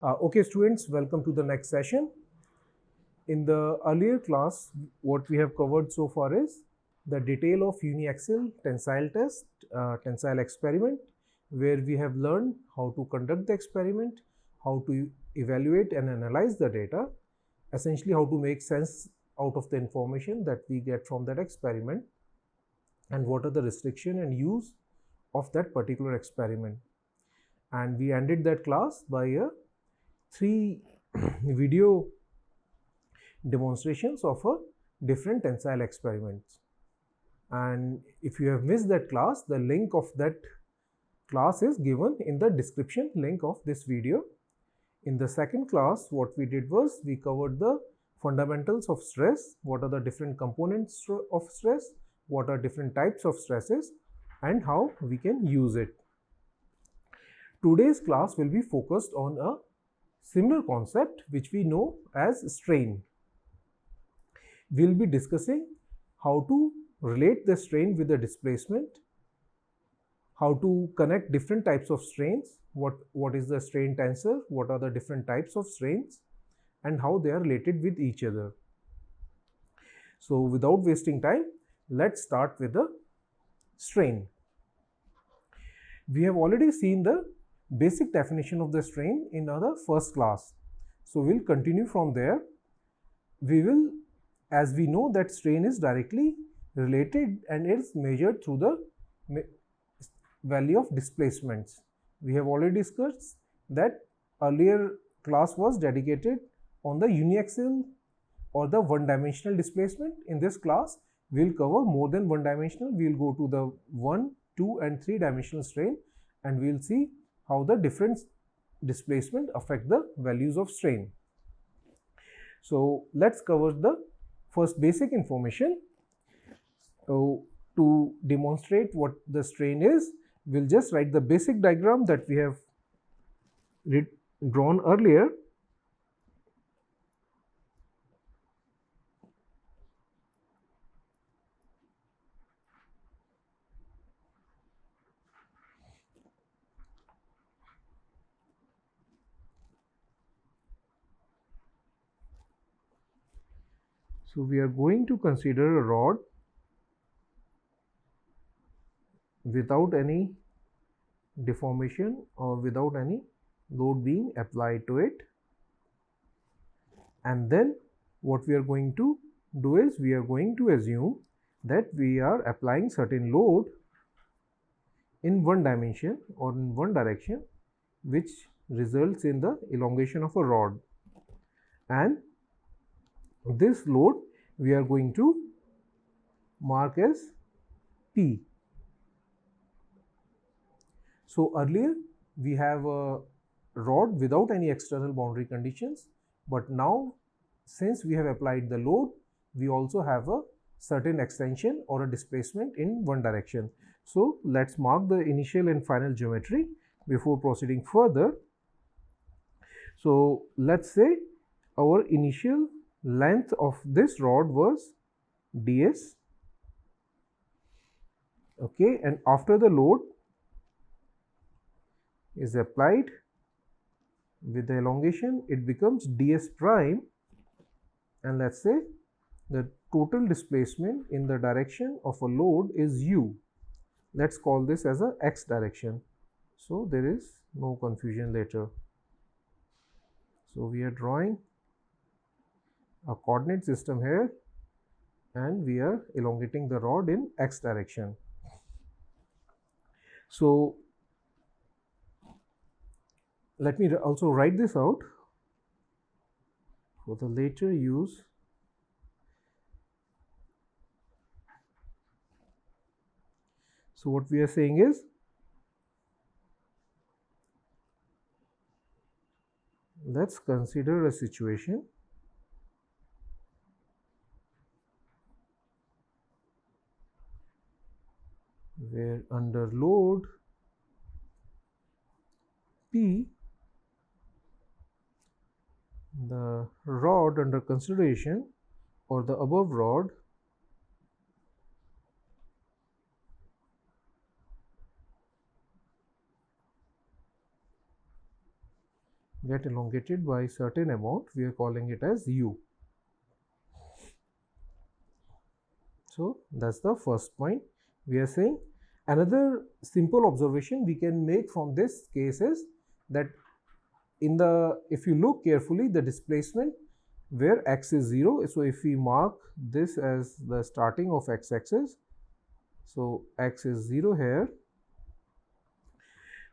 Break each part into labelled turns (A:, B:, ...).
A: Okay, students, welcome to the next session. In the earlier class, what we have covered so far is the detail of uniaxial tensile test, tensile experiment, where we have learned how to conduct the experiment, how to evaluate and analyze the data, essentially how to make sense out of the information that we get from that experiment, and what are the restriction and use of that particular experiment. And we ended that class by a 3 video demonstrations of a different tensile experiments. And if you have missed that class, the link of that class is given in the description link of this video. In the second class, what we did was we covered the fundamentals of stress, what are the different components of stress, what are different types of stresses, and how we can use it. Today's class will be focused on a similar concept which we know as strain. We'll be discussing how to relate the strain with the displacement, how to connect different types of strains, what is the strain tensor, what are the different types of strains, and how they are related with each other. So without wasting time, let's start with the strain. We have already seen the basic definition of the strain in our first class. So we'll continue from there. We will, as we know that strain is directly related and is measured through the value of displacements. We have already discussed that earlier class was dedicated on the uniaxial or the one-dimensional displacement. In this class, we'll cover more than one-dimensional. We'll go to the 1, 2 and 3-dimensional strain, and we'll see how the different displacement affect the values of strain. So let's cover the first basic information. So to demonstrate what the strain is, we'll just write the basic diagram that we have drawn earlier. So we are going to consider a rod without any deformation or without any load being applied to it, and then what we are going to do is we are going to assume that we are applying certain load in one dimension or in one direction, which results in the elongation of a rod, and this load we are going to mark as P. So earlier we have a rod without any external boundary conditions, but now since we have applied the load, we also have a certain extension or a displacement in one direction. So let's mark the initial and final geometry before proceeding further. So let's say our initial length of this rod was ds, okay, and after the load is applied with the elongation, it becomes ds prime, and let's say the total displacement in the direction of a load is u. Let's call this as a x direction, so there is no confusion later. So we are drawing a coordinate system here, and we are elongating the rod in x direction. So let me also write this out for the later use. So what we are saying is, let's consider a situation where under load P, the rod under consideration or the above rod get elongated by certain amount, we are calling it as u. So that's the first point we are saying. Another simple observation we can make from this case is that if you look carefully, the displacement where x is 0, so if we mark this as the starting of x-axis, so x is 0 here,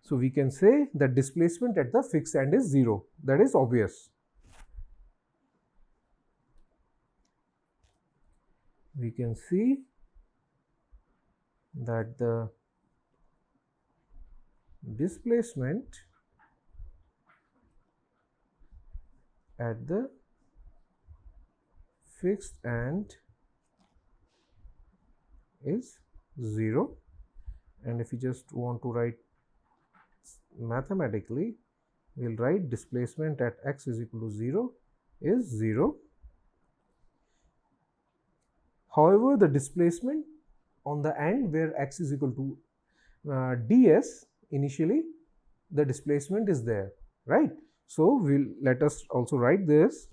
A: so we can say that displacement at the fixed end is 0. That is obvious. We can see that the displacement at the fixed end is 0, and if you just want to write mathematically, we will write displacement at x is equal to 0 is 0. However, the displacement on the end where x is equal to ds, initially the displacement is there, right? So let us also write this.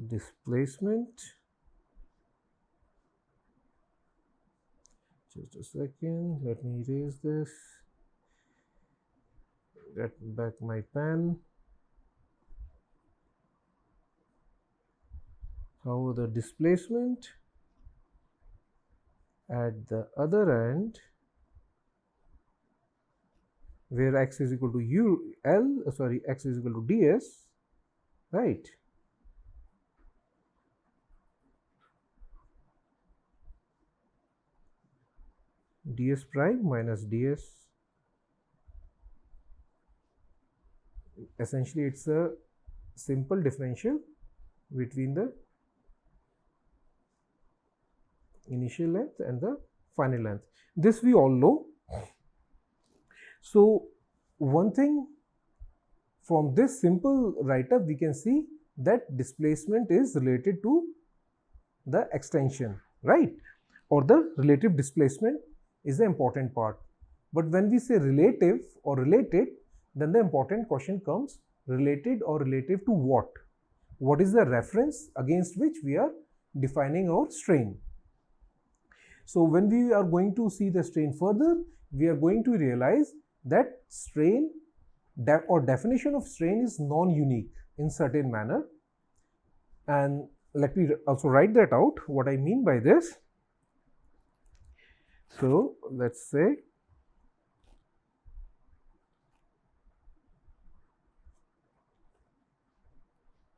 A: Displacement, just a second, let me erase this, get back my pen. However, the displacement at the other end where x is equal to x is equal to ds, right? ds prime minus ds, essentially it's a simple differential between the initial length and the final length. This we all know. So one thing from this simple write-up, we can see that displacement is related to the extension, right? Or the relative displacement is the important part. But when we say relative or related, then the important question comes, related or relative to what? What is the reference against which we are defining our strain? So when we are going to see the strain further, we are going to realize that strain or definition of strain is non-unique in certain manner. And let me also write that out, what I mean by this. So let's say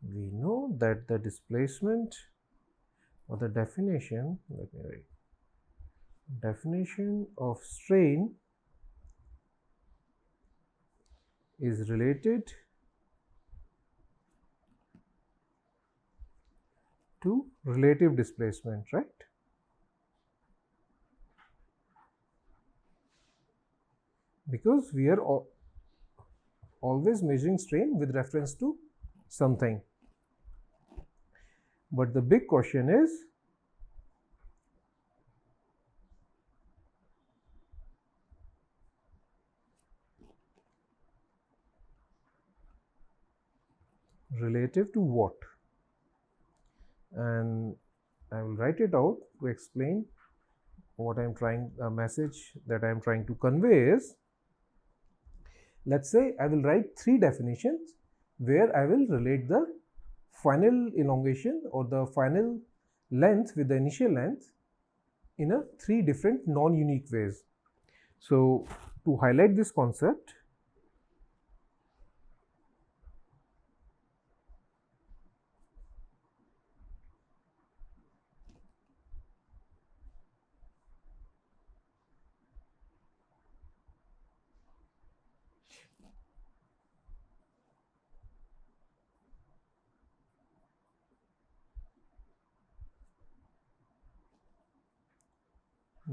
A: we know that the displacement or the definition, let me write, definition of strain is related to relative displacement, right? Because we are always measuring strain with reference to something. But the big question is, relative to what? And I will write it out to explain what I am trying, a message that I am trying to convey is, let's say I will write 3 definitions where I will relate the final elongation or the final length with the initial length in a 3 different non-unique ways. So to highlight this concept,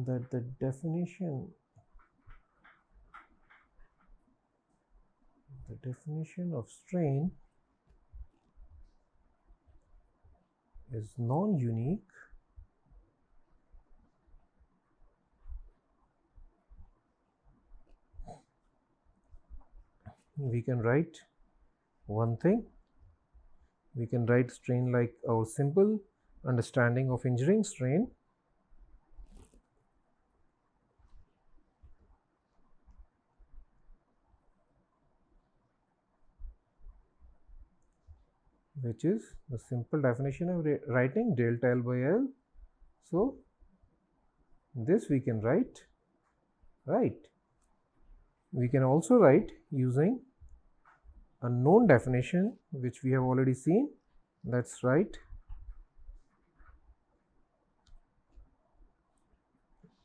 A: that the definition of strain is non-unique, we can write one thing. We can write strain like our simple understanding of engineering strain. Which is the simple definition of writing delta L by L. So this we can write, right? We can also write using a known definition which we have already seen. Let's write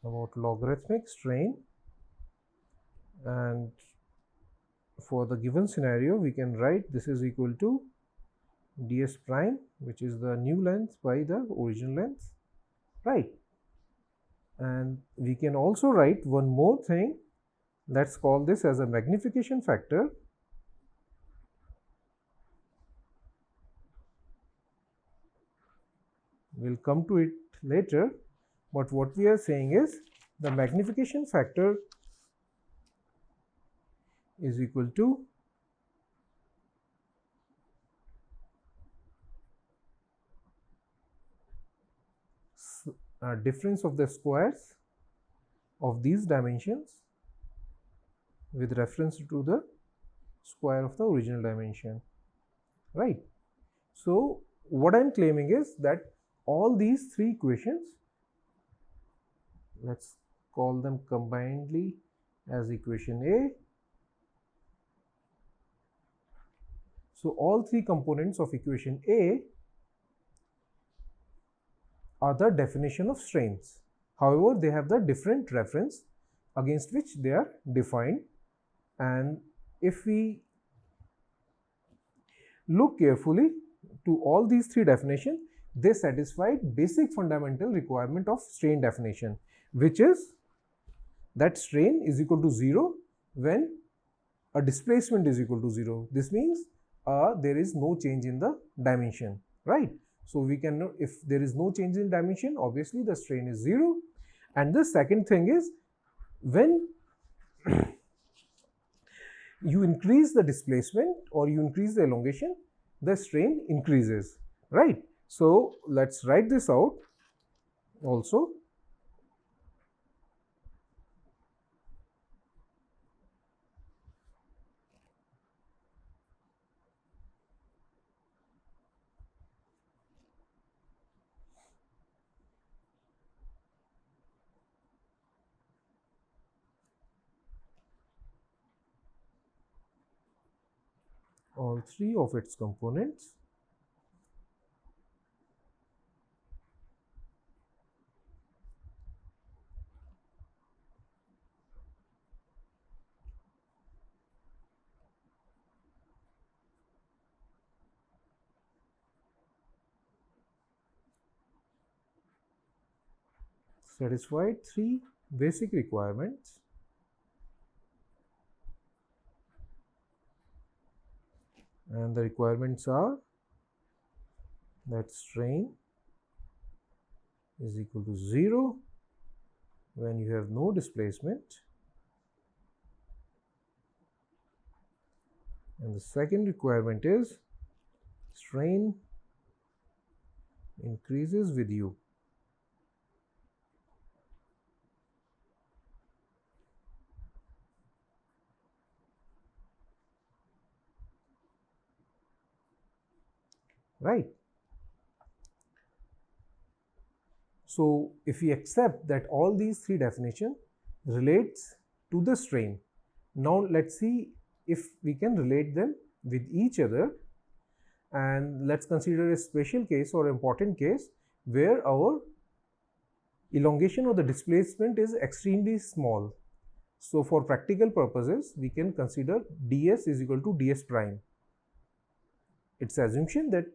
A: about logarithmic strain, and for the given scenario we can write this is equal to ds prime, which is the new length by the original length, right? And we can also write one more thing. Let's call this as a magnification factor. We'll come to it later, but what we are saying is the magnification factor is equal to difference of the squares of these dimensions with reference to the square of the original dimension, right? So what I'm claiming is that all these three equations, let's call them combinedly as equation A. So all three components of equation A are the definition of strains. However, they have the different reference against which they are defined, and if we look carefully to all these three definitions, they satisfy basic fundamental requirement of strain definition, which is that strain is equal to 0 when a displacement is equal to 0. This means there is no change in the dimension, right? So we can know if there is no change in dimension, obviously the strain is 0. And the second thing is when you increase the displacement or you increase the elongation, the strain increases, right? So let's write this out also. All three of its components. Satisfied three basic requirements. And the requirements are that strain is equal to 0 when you have no displacement, and the second requirement is strain increases with u. Right. So if we accept that all these three definitions relates to the strain, now let's see if we can relate them with each other, and let's consider a special case or important case where our elongation of the displacement is extremely small. So for practical purposes we can consider ds is equal to ds prime. It's assumption that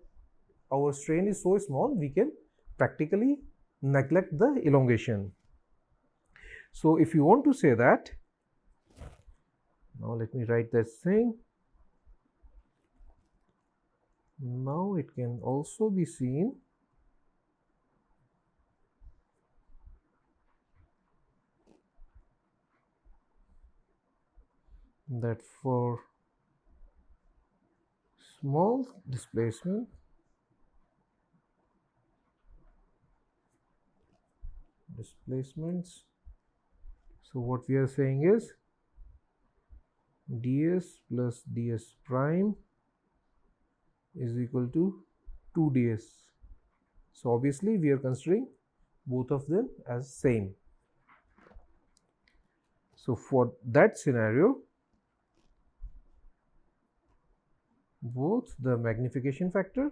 A: our strain is so small we can practically neglect the elongation. So if you want to say that, now let me write this thing. Now it can also be seen that for small displacements, so what we are saying is ds plus ds prime is equal to 2ds. So obviously we are considering both of them as same. So for that scenario, both the magnification factor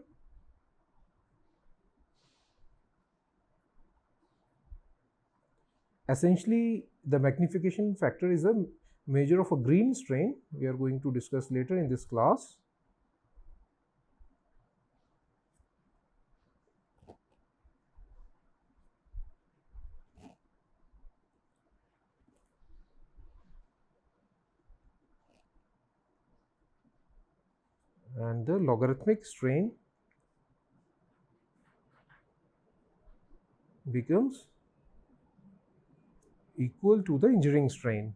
A: essentially the magnification factor is a measure of a green strain. We are going to discuss later in this class. And the logarithmic strain becomes equal to the engineering strain.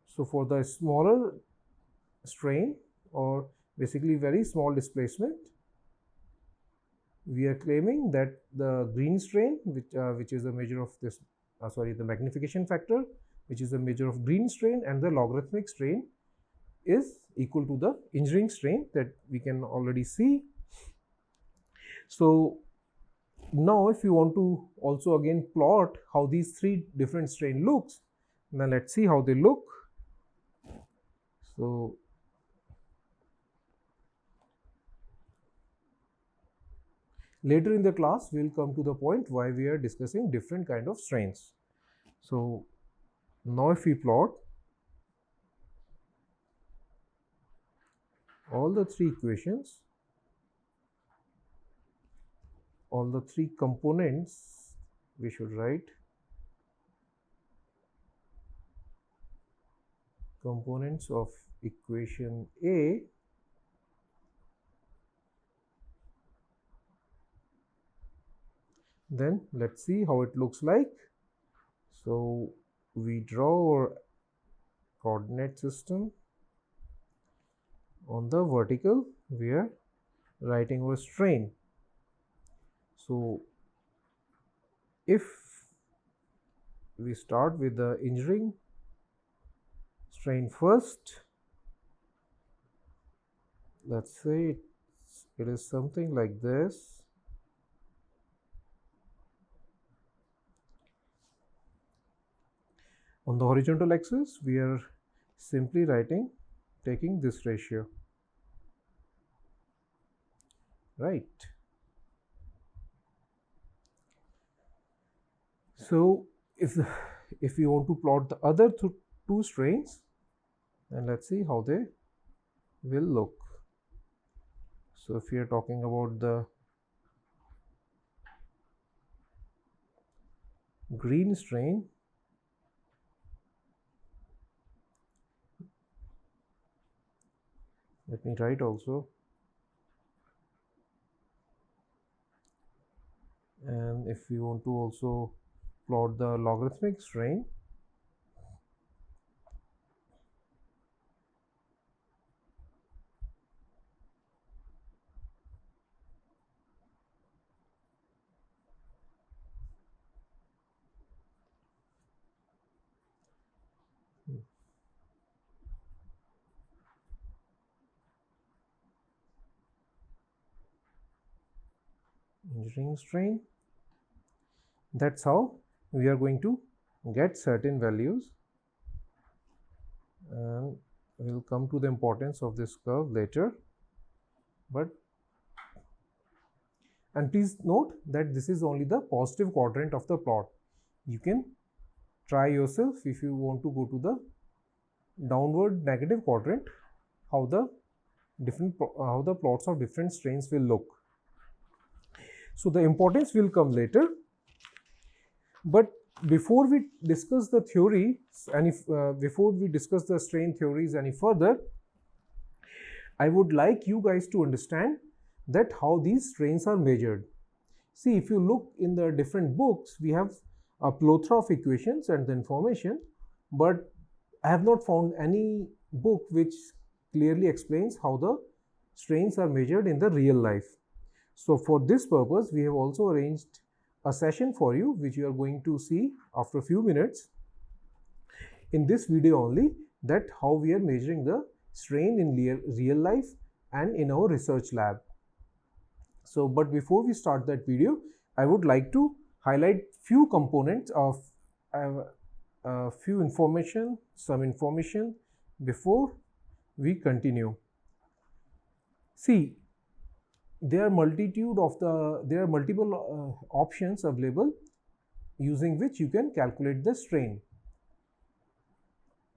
A: So for the smaller strain, or basically very small displacement, we are claiming that the green strain, which is a measure of this, the magnification factor, which is a measure of green strain, and the logarithmic strain is equal to the engineering strain that we can already see. So now if you want to also again plot how these three different strain looks, then let's see how they look. So later in the class we will come to the point why we are discussing different kind of strains. So now if we plot all the three equations, all the three components, we should write components of equation A, then let's see how it looks like. So we draw our coordinate system. On the vertical we are writing our strain. So if we start with the engineering strain first, let's say it is something like this. On the horizontal axis we are simply taking this ratio, right? So if we want to plot the other two strains, then let's see how they will look. So if we are talking about the green strain, let me write also, and if we want to also plot the logarithmic strain, engineering strain, that's how we are going to get certain values, and we'll come to the importance of this curve later. And please note that this is only the positive quadrant of the plot. You can try yourself if you want to go to the downward negative quadrant, how the plots of different strains will look. So the importance will come later, but before we discuss the theory and before we discuss the strain theories any further, I would like you guys to understand that how these strains are measured. See, if you look in the different books, we have a plethora of equations and the information, but I have not found any book which clearly explains how the strains are measured in the real life. So for this purpose, we have also arranged a session for you, which you are going to see after a few minutes in this video only, that how we are measuring the strain in real life and in our research lab. So, but before we start that video, I would like to highlight few components of some information before we continue. See, there are multiple options available using which you can calculate the strain.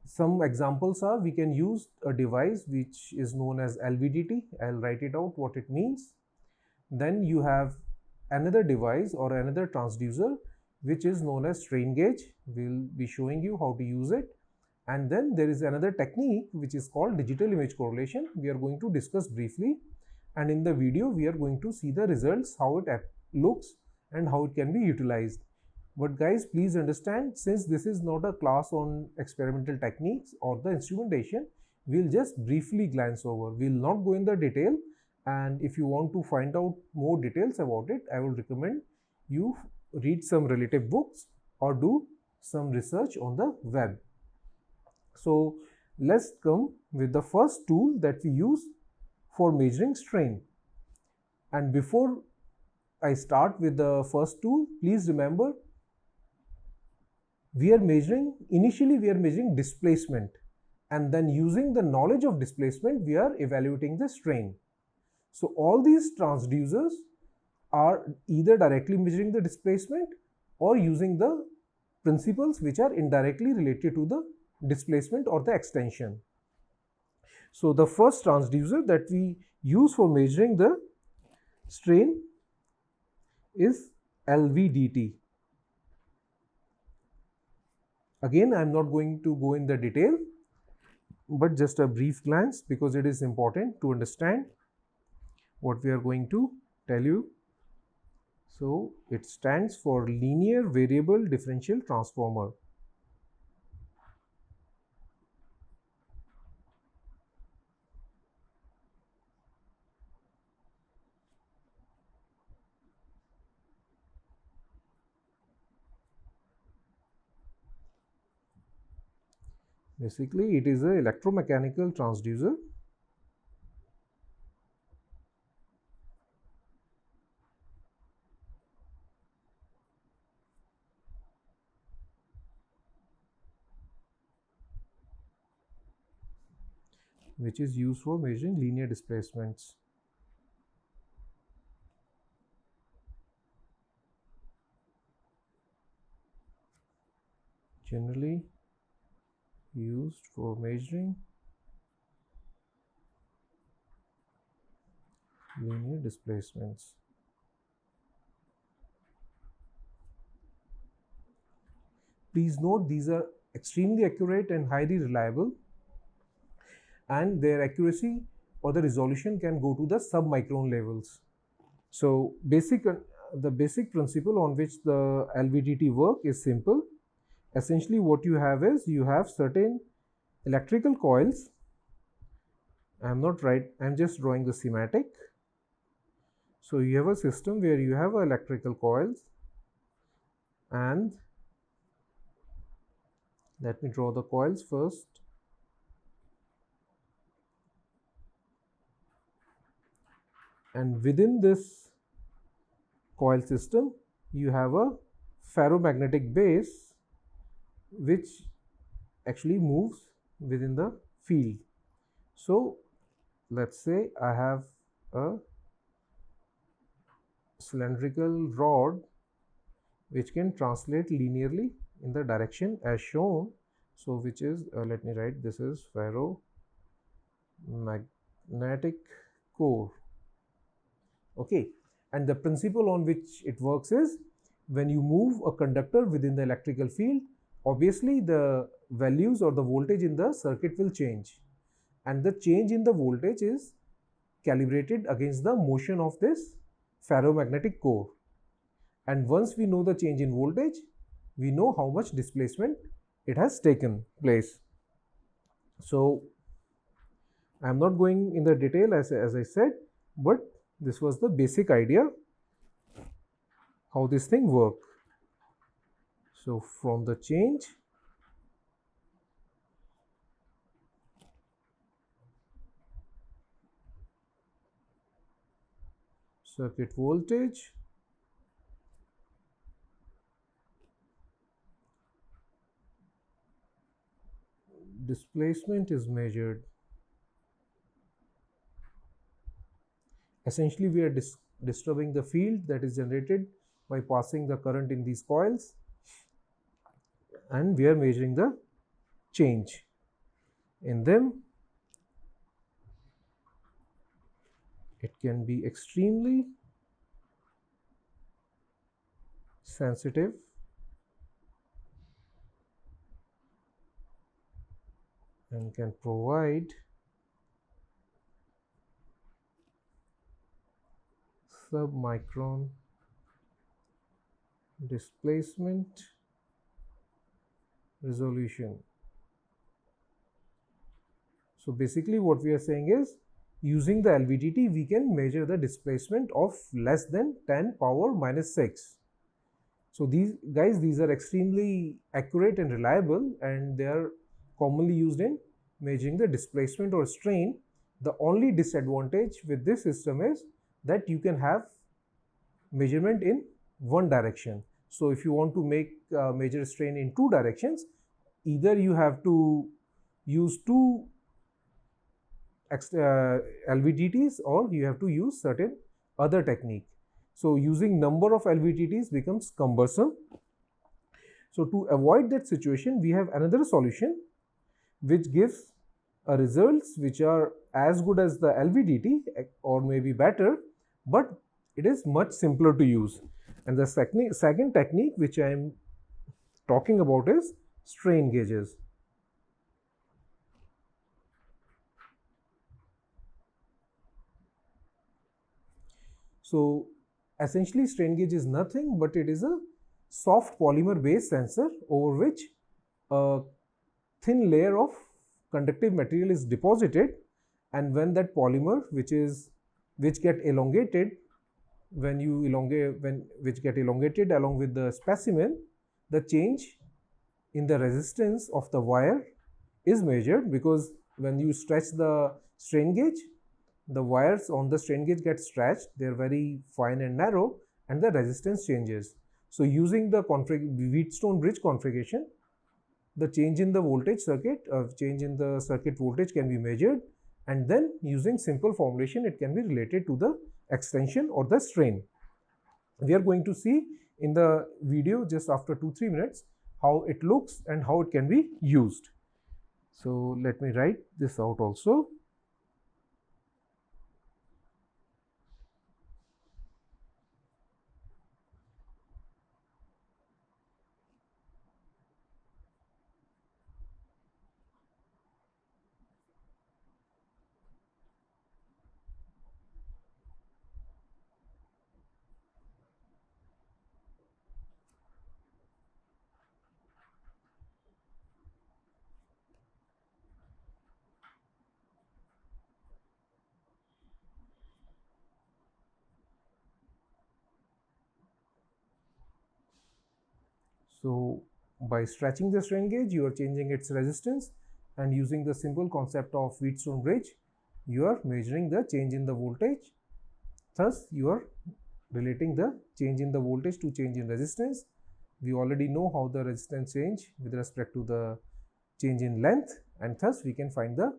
A: Some examples are, we can use a device which is known as LVDT. I'll write it out what it means. Then you have another device or another transducer which is known as strain gauge. We'll be showing you how to use it. And then there is another technique which is called digital image correlation. We are going to discuss briefly, and in the video we are going to see the results, how it looks and how it can be utilized. But guys, please understand, since this is not a class on experimental techniques or the instrumentation, we'll just briefly glance over. We'll not go in the detail, and if you want to find out more details about it, I would recommend you read some relative books or do some research on the web. So let's come with the first tool that we use for measuring strain. And before I start with the first tool, please remember, initially we are measuring displacement, and then using the knowledge of displacement we are evaluating the strain. So all these transducers are either directly measuring the displacement or using the principles which are indirectly related to the displacement or the extension. So the first transducer that we use for measuring the strain is LVDT. Again, I am not going to go in the detail, but just a brief glance, because it is important to understand what we are going to tell you. So it stands for linear variable differential transformer. Basically, it is an electromechanical transducer which is used for measuring linear displacements. Generally used for measuring linear displacements. Please note, these are extremely accurate and highly reliable, and their accuracy or the resolution can go to the sub-micron levels. So the basic principle on which the LVDT work is simple. Essentially what you have is, you have certain electrical coils. I'm just drawing the schematic. So you have a system where you have electrical coils, and let me draw the coils first. And within this coil system, you have a ferromagnetic base which actually moves within the field. So let's say I have a cylindrical rod which can translate linearly in the direction as shown. So which is, let me write, this is ferromagnetic core. Okay, and the principle on which it works is, when you move a conductor within the electrical field, obviously the values or the voltage in the circuit will change, and the change in the voltage is calibrated against the motion of this ferromagnetic core. and once we know the change in voltage, we know how much displacement it has taken place. So I am not going in the detail as I said, but this was the basic idea how this thing works. So from the change, circuit voltage, displacement is measured. Essentially, we are disturbing the field that is generated by passing the current in these coils, and we are measuring the change in them. It can be extremely sensitive and can provide sub-micron displacement resolution. So basically what we are saying is, using the LVDT we can measure the displacement of less than 10 power minus 6. So these are extremely accurate and reliable, and they are commonly used in measuring the displacement or strain. The only disadvantage with this system is that you can have measurement in one direction. So if you want to measure strain in two directions, either you have to use two LVDTs or you have to use certain other technique. So using number of LVDTs becomes cumbersome. So to avoid that situation, we have another solution which gives results which are as good as the LVDT or maybe better, but it is much simpler to use. And the second technique which I am talking about is strain gauges. So essentially strain gauge is nothing but it is a soft polymer based sensor over which a thin layer of conductive material is deposited, and when that polymer which get elongated along with the specimen, the change in the resistance of the wire is measured, because when you stretch the strain gauge, the wires on the strain gauge get stretched, they are very fine and narrow, and the resistance changes. So using the Wheatstone bridge configuration, the change in the voltage circuit, change in the circuit voltage can be measured, and then using simple formulation it can be related to the extension or the strain. We are going to see in the video just after 2-3 minutes how it looks and how it can be used. So let me write this out also. So by stretching the strain gauge, you are changing its resistance, and using the simple concept of Wheatstone bridge, you are measuring the change in the voltage. Thus, you are relating the change in the voltage to change in resistance. We already know how the resistance change with respect to the change in length, and thus we can find the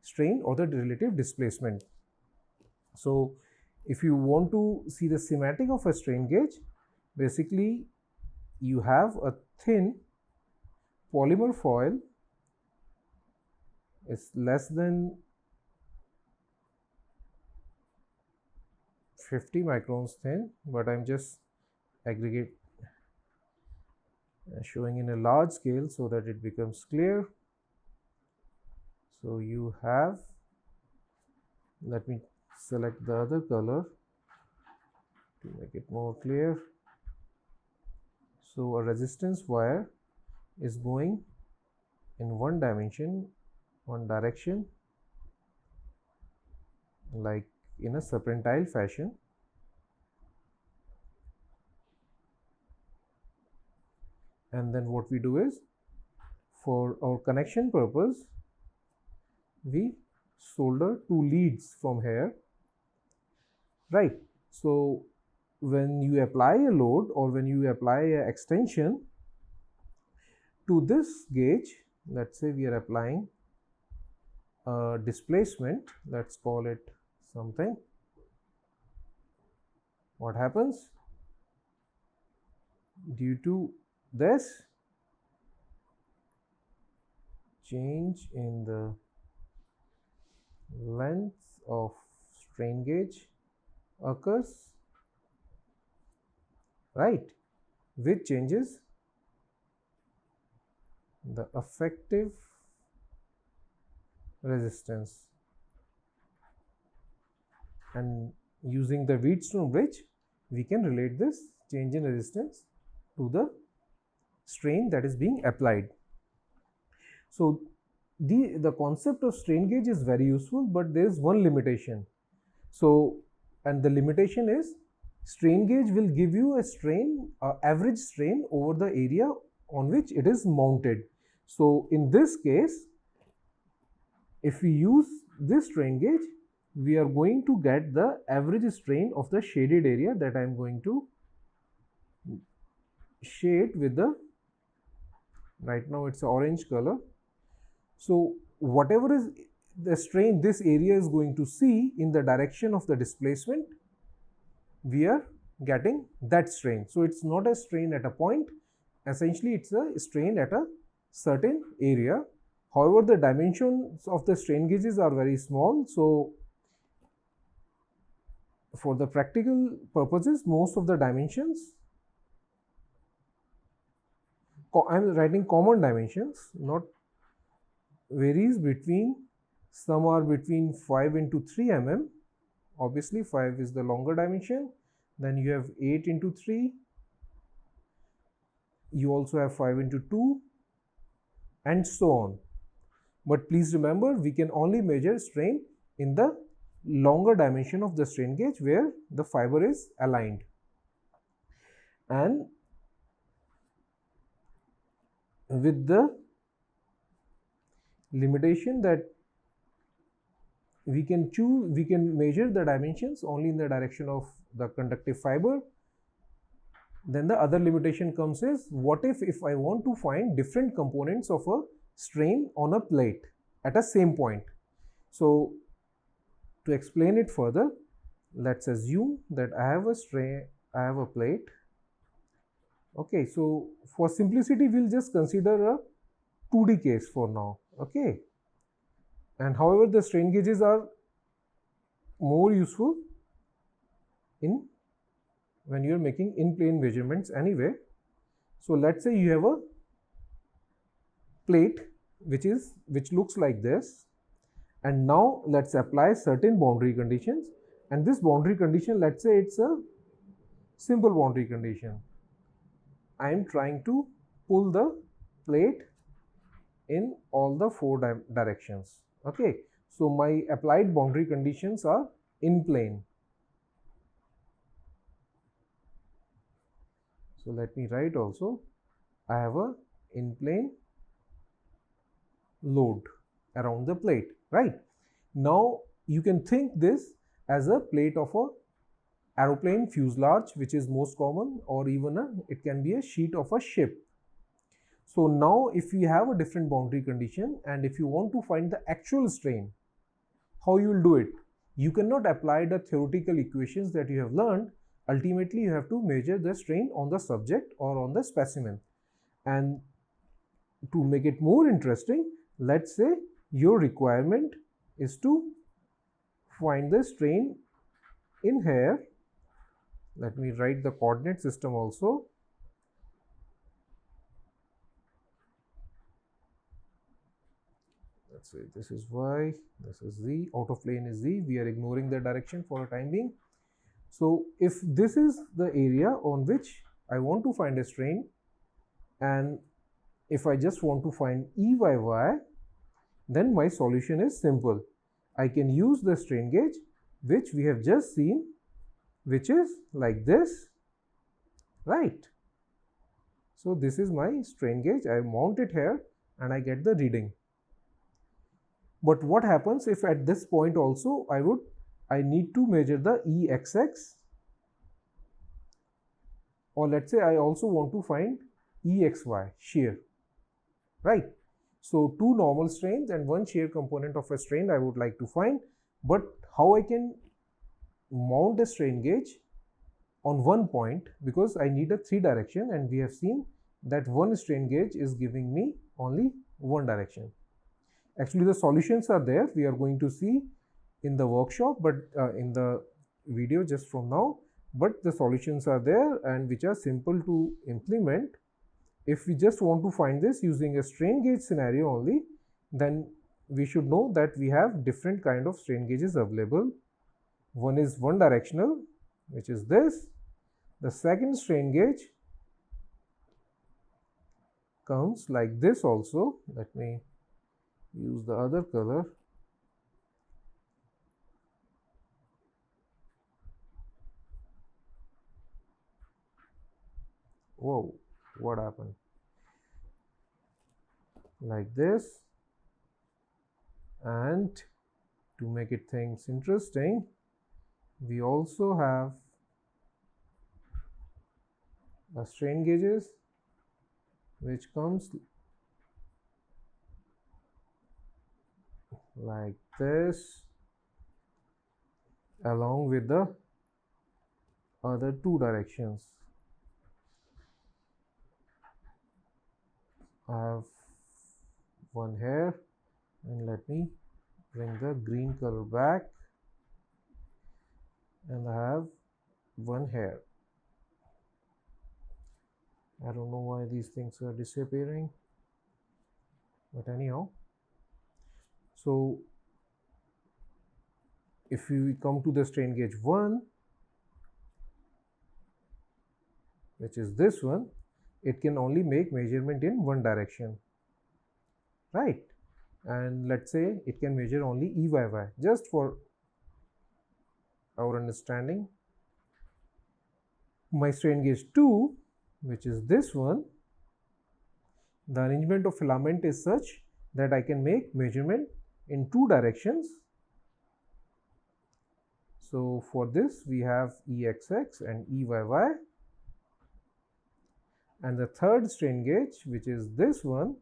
A: strain or the relative displacement. So if you want to see the schematic of a strain gauge, basically you have a thin polymer foil, it's less than 50 microns thin, but I'm just showing in a large scale so that it becomes clear. So you have, let me select the other color to make it more clear. So a resistance wire is going in one dimension, one direction, like in a serpentine fashion. And then what we do is, for our connection purpose, we solder two leads from here, right? So when you apply a load or when you apply an extension to this gauge, let's say we are applying a displacement, let's call it something. What happens? Due to this change in the length of strain gauge occurs, right, which changes the effective resistance. And using the Wheatstone bridge, we can relate this change in resistance to the strain that is being applied. So the concept of strain gauge is very useful, but there is one limitation. So, and the limitation is, strain gauge will give you a strain, average strain over the area on which it is mounted. So in this case, if we use this strain gauge, we are going to get the average strain of the shaded area that I am going to shade with the, right now it's orange color. So whatever is the strain this area is going to see in the direction of the displacement, we are getting that strain. So it's not a strain at a point, essentially it's a strain at a certain area. However, the dimensions of the strain gauges are very small, so for the practical purposes, most of the dimensions, I am writing common dimensions, not varies between, some are between 5 into 3 mm, obviously 5 is the longer dimension, then you have 8 into 3, you also have 5 into 2, and so on. But please remember, we can only measure strain in the longer dimension of the strain gauge where the fiber is aligned. And with the limitation that we can measure the dimensions only in the direction of the conductive fiber, then the other limitation comes is, what if I want to find different components of a strain on a plate at a same point? So to explain it further, let's assume that I have a plate. Okay, so for simplicity, we'll just consider a 2D case for now. Okay, and however, the strain gauges are more useful when you are making in-plane measurements anyway. So let's say you have a plate which looks like this, and now let's apply certain boundary conditions, and this boundary condition, let's say it's a simple boundary condition. I am trying to pull the plate in all the 4 directions. Okay, so my applied boundary conditions are in plane. So let me write also, I have a in plane load around the plate, right? Now you can think this as a plate of a aeroplane fuselage, which is most common, or even it can be a sheet of a ship. So now if you have a different boundary condition and if you want to find the actual strain, how you will do it? You cannot apply the theoretical equations that you have learned. Ultimately, you have to measure the strain on the subject or on the specimen. And to make it more interesting, let's say your requirement is to find the strain in here. Let me write the coordinate system also. Let's say this is y, this is z, out of plane is z. We are ignoring the direction for a time being. So if this is the area on which I want to find a strain, And if I just want to find EYY, then my solution is simple. I can use the strain gauge which we have just seen, which is like this, right? So this is my strain gauge. I mount it here and I get the reading. But what happens if at this point also I need to measure the EXX, or let's say I also want to find EXY, shear, right? So two normal strains and one shear component of a strain I would like to find. But how I can mount a strain gauge on one point, because I need a 3 direction, and we have seen that one strain gauge is giving me only one direction. Actually the solutions are there, we are going to see in the workshop, but in the video just from now, but the solutions are there and which are simple to implement. If we just want to find this using a strain gauge scenario only, then we should know that we have different kind of strain gauges available. One is one directional, which is this. The second strain gauge comes like this also. Let me use the other color. Whoa, what happened? Like this. And to make it things interesting, we also have a strain gauges which comes like this along with the other two directions. I have one here, and let me bring the green color back, and I have one here. I don't know why these things are disappearing, but anyhow, so if we come to the strain gauge 1, which is this one, it can only make measurement in one direction, right? And let's say it can measure only EYY, just for our understanding. My strain gauge 2, which is this one, the arrangement of filament is such that I can make measurement in two directions. So for this we have EXX and EYY, and the third strain gauge, which is this one,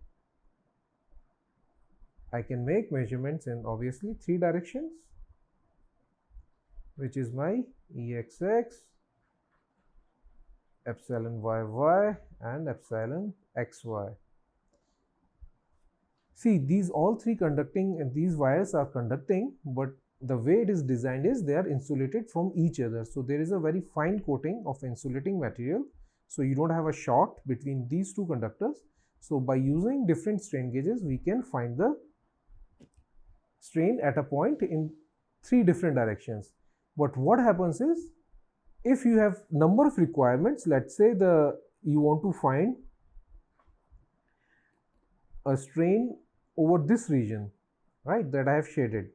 A: I can make measurements in obviously 3 directions, which is my EXX, epsilon YY and epsilon XY. See, these all three conducting, and these wires are conducting, but the way it is designed is they are insulated from each other. So there is a very fine coating of insulating material, so you don't have a short between these two conductors. So by using different strain gauges, we can find the strain at a point in 3 different directions. But what happens is, if you have number of requirements, let's say you want to find a strain over this region, right, that I have shaded.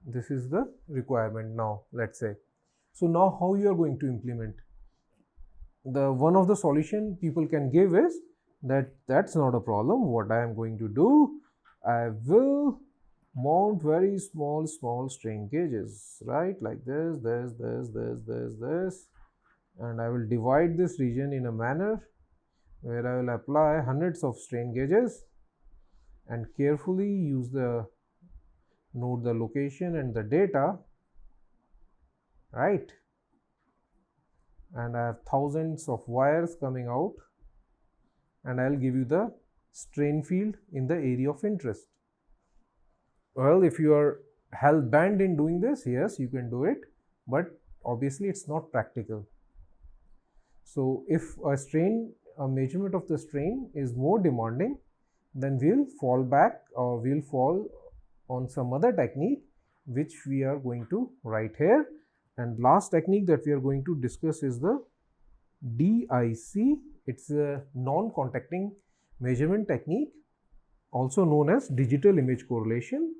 A: This is the requirement now, let's say. So now how you are going to implement? One of the solution people can give is that's not a problem. What I am going to do, I will mount very small strain gauges, right, like this, and I will divide this region in a manner where I will apply hundreds of strain gauges and carefully note the location and the data, right, and I have thousands of wires coming out, and I will give you the strain field in the area of interest. Well, if you are hell-bent in doing this, yes, you can do it, but obviously it's not practical. So if a measurement of the strain is more demanding, then we'll fall back, or we'll fall on some other technique which we are going to write here. And last technique that we are going to discuss is the DIC, it's a non-contacting measurement technique, also known as digital image correlation.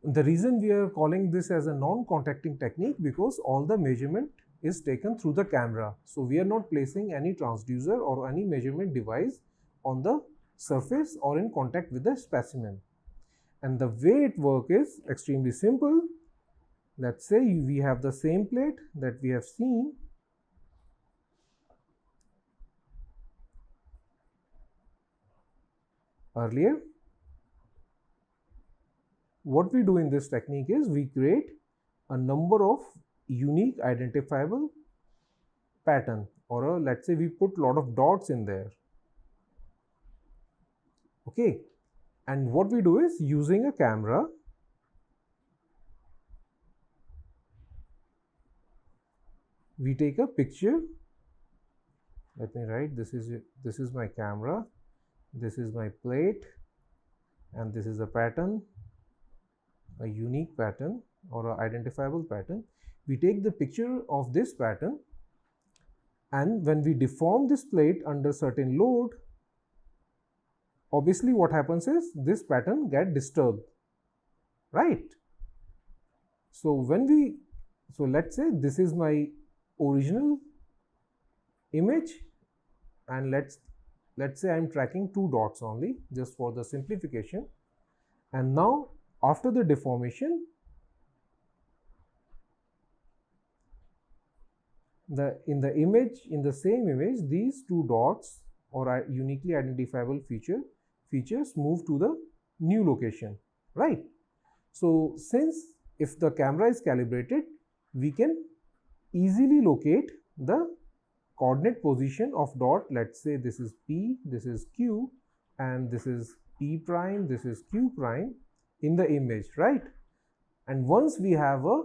A: The reason we are calling this as a non-contacting technique because all the measurement is taken through the camera. So we are not placing any transducer or any measurement device on the surface or in contact with the specimen. And the way it works is extremely simple. Let's say we have the same plate that we have seen. Earlier. What we do in this technique is we create a number of unique identifiable pattern, or let's say we put a lot of dots in there. Okay, and what we do is using a camera, we take a picture. Let me write, this is my camera, this is my plate, and this is a pattern, a unique pattern or an identifiable pattern. We take the picture of this pattern, and when we deform this plate under certain load, obviously what happens is this pattern gets disturbed, right? So let's say this is my original image, and let's say I'm tracking two dots only just for the simplification. And now after the deformation, in the same image, these two dots or uniquely identifiable features move to the new location, right? So since if the camera is calibrated, we can easily locate the coordinate position of dot. Let's say this is P, this is Q, and this is P prime, this is Q prime in the image, right? And once we have a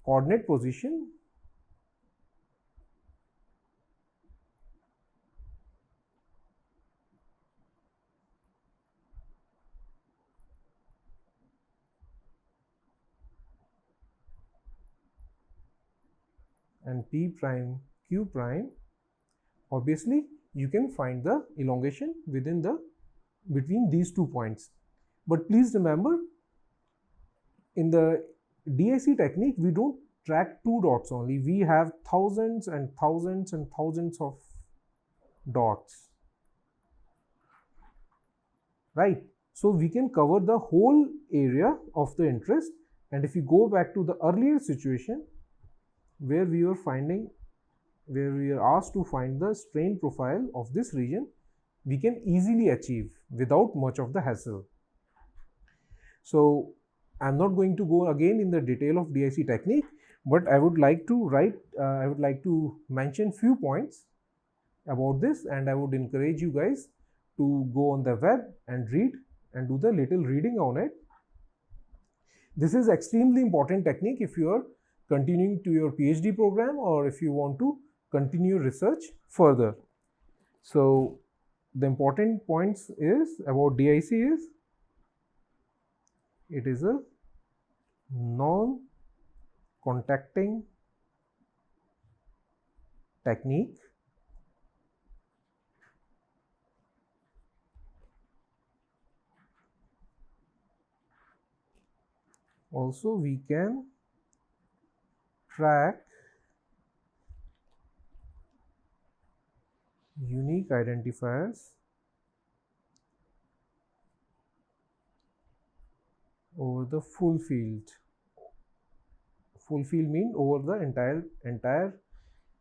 A: coordinate position, and P prime, Q prime, obviously you can find the elongation between these 2 points. But please remember, in the DIC technique, we don't track two dots only. We have thousands and thousands and thousands of dots, right? So we can cover the whole area of the interest. And if you go back to the earlier situation where we are asked to find the strain profile of this region, we can easily achieve without much of the hassle. So I'm not going to go again in the detail of DIC technique, but I would like to mention few points about this, and I would encourage you guys to go on the web and read and do the little reading on it. This is extremely important technique if you are continuing to your PhD program or if you want to continue research further. So the important points is about DIC is it is a non-contacting technique. Also, we can track unique identifiers over the full field. Full field means over the entire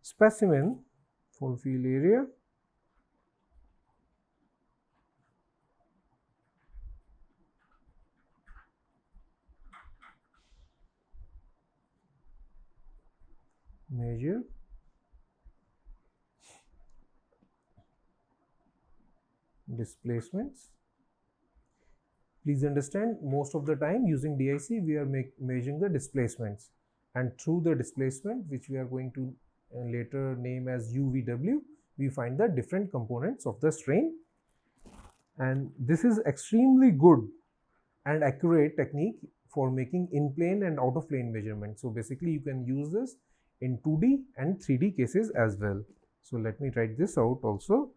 A: specimen, full field area. Measure displacements. Please understand, most of the time using DIC we are measuring the displacements, and through the displacement, which we are going to later name as UVW, we find the different components of the strain. And this is extremely good and accurate technique for making in-plane and out-of-plane measurements. So basically you can use this in 2D and 3D cases as well. So let me write this out also.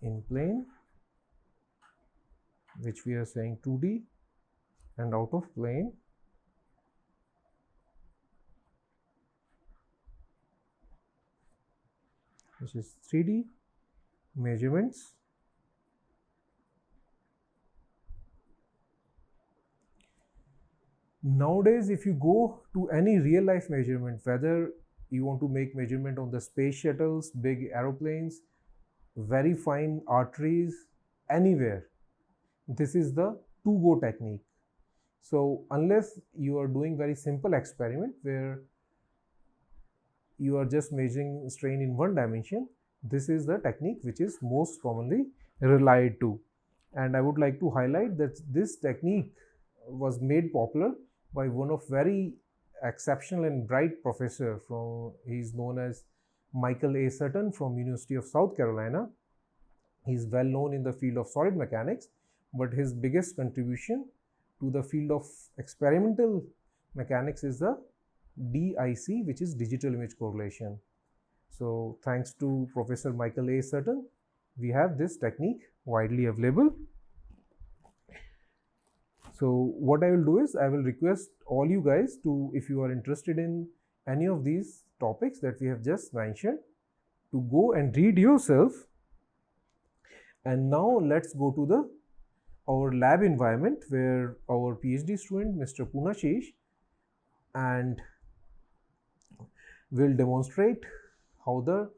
A: In plane, which we are saying 2D, and out of plane, which is 3D measurements. Nowadays, if you go to any real life measurement, whether you want to make measurement on the space shuttles, big aeroplanes, very fine arteries, anywhere, this is the to-go technique. So unless you are doing very simple experiment where you are just measuring strain in one dimension, this is the technique which is most commonly relied to. And I would like to highlight that this technique was made popular by one of very exceptional and bright professor he is known as Michael A. Sutton from University of South Carolina. He is well known in the field of solid mechanics, but his biggest contribution to the field of experimental mechanics is the DIC, which is digital image correlation. So thanks to Professor Michael A. Sutton, we have this technique widely available. So what I will do is I will request all you guys to, if you are interested in any of these topics that we have just mentioned, to go and read yourself. And now let's go to our lab environment where our PhD student Mr. Punashish and will demonstrate how the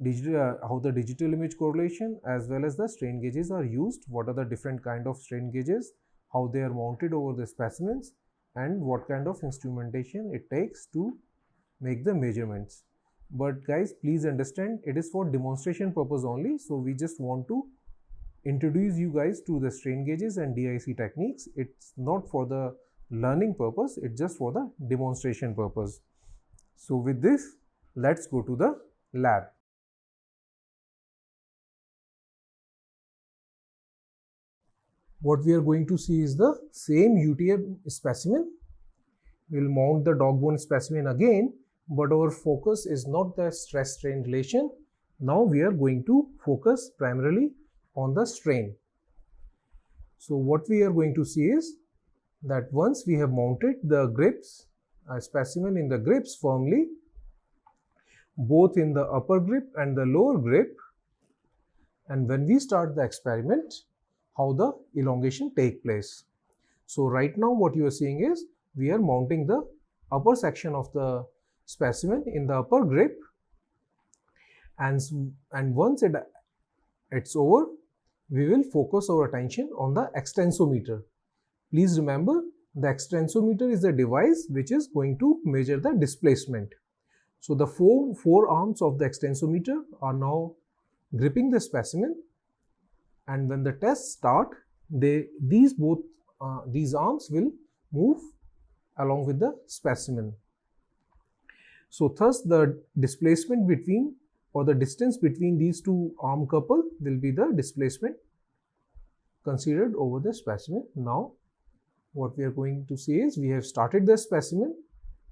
A: digital image correlation as well as the strain gauges are used, what are the different kind of strain gauges, how they are mounted over the specimens, and what kind of instrumentation it takes to make the measurements. But guys, please understand, it is for demonstration purpose only. So we just want to introduce you guys to the strain gauges and DIC techniques. It's not for the learning purpose, it's just for the demonstration purpose. So with this, let's go to the lab. What we are going to see is the same UTM specimen. We will mount the dog bone specimen again, but our focus is not the stress strain relation. Now we are going to focus primarily on the strain. So what we are going to see is that once we have mounted the grips, a specimen in the grips firmly, both in the upper grip and the lower grip, and when we start the experiment, how the elongation take place. So right now what you are seeing is we are mounting the upper section of the specimen in the upper grip, and once it's over, we will focus our attention on the extensometer. Please remember, the extensometer is the device which is going to measure the displacement. So the four arms of the extensometer are now gripping the specimen, and when the tests start, these arms will move along with the specimen. So thus the displacement between, or the distance between these two arm couple will be the displacement considered over the specimen. Now what we are going to see is we have started the specimen.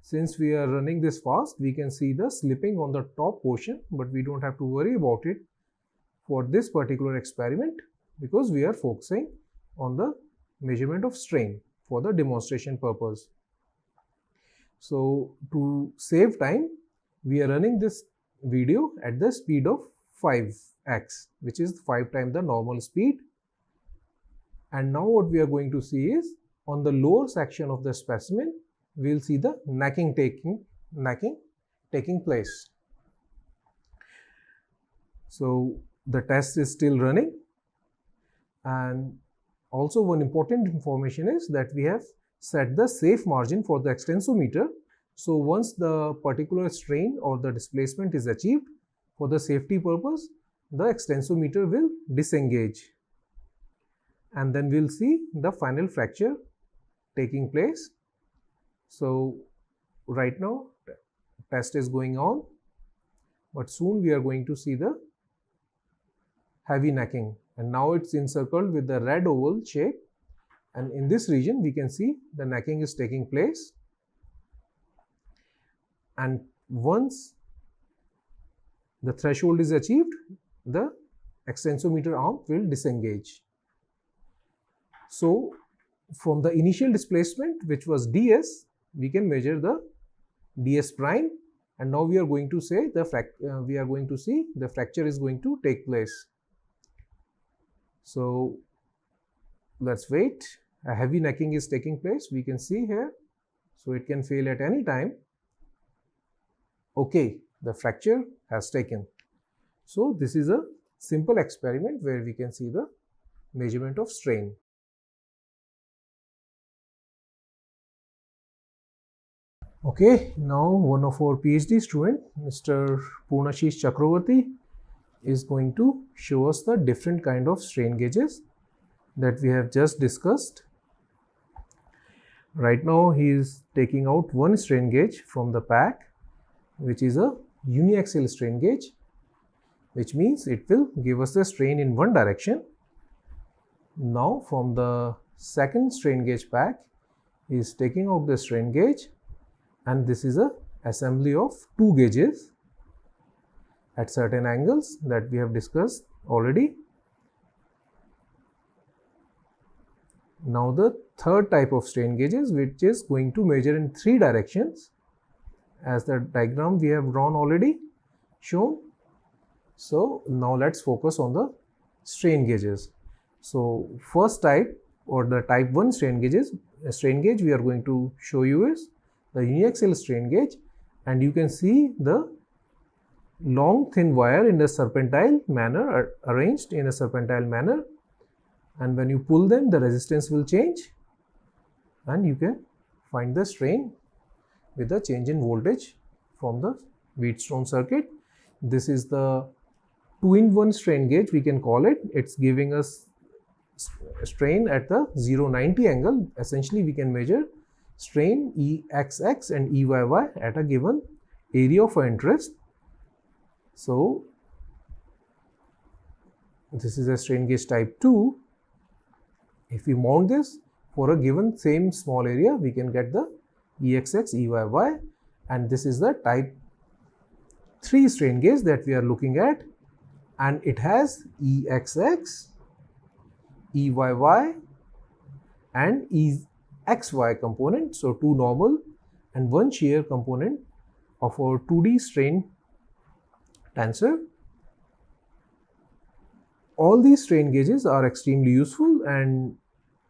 A: Since we are running this fast, we can see the slipping on the top portion, but we don't have to worry about it for this particular experiment because we are focusing on the measurement of strain for the demonstration purpose. So to save time, we are running this video at the speed of 5x, which is 5 times the normal speed. And now what we are going to see is on the lower section of the specimen, we will see the necking taking place. So the test is still running, and also one important information is that we have set the safe margin for the extensometer. So once the particular strain or the displacement is achieved, for the safety purpose, the extensometer will disengage, and then we'll see the final fracture taking place. So right now test is going on, but soon we are going to see the heavy necking, and now it's encircled with the red oval shape, and in this region we can see the necking is taking place, and once the threshold is achieved, the extensometer arm will disengage. So from the initial displacement, which was ds, we can measure the ds prime, and now we are going to say the fracture is going to take place. So let's wait. A heavy necking is taking place, we can see here, so it can fail at any time. Okay, the fracture has taken. So this is a simple experiment where we can see the measurement of strain. Okay, now one of our PhD student, Mr. Purnashish Chakravarti, is going to show us the different kind of strain gauges that we have just discussed. Right now he is taking out one strain gauge from the pack, which is a uniaxial strain gauge, which means it will give us the strain in one direction. Now from the second strain gauge pack, he is taking out the strain gauge, and this is a assembly of two gauges at certain angles that we have discussed already. Now the third type of strain gauges, which is going to measure in three directions, as the diagram we have drawn already shown. So now let's focus on the strain gauges. So first type, or the type 1 strain gauge we are going to show you is the uniaxial strain gauge, and you can see the long thin wire in a serpentile manner, arranged in a serpentile manner, and when you pull them, the resistance will change, and you can find the strain with the change in voltage from the Wheatstone circuit. This is the 2-in-1 strain gauge, we can call it. It's giving us strain at the 090 angle. Essentially we can measure strain EXX and EYY at a given area of interest. So this is a strain gauge type 2. If we mount this for a given same small area, we can get the EXX, EYY, and this is the type 3 strain gauge that we are looking at, and it has EXX, EYY and EXY component, so two normal and one shear component of our 2D strain tensor. All these strain gauges are extremely useful, and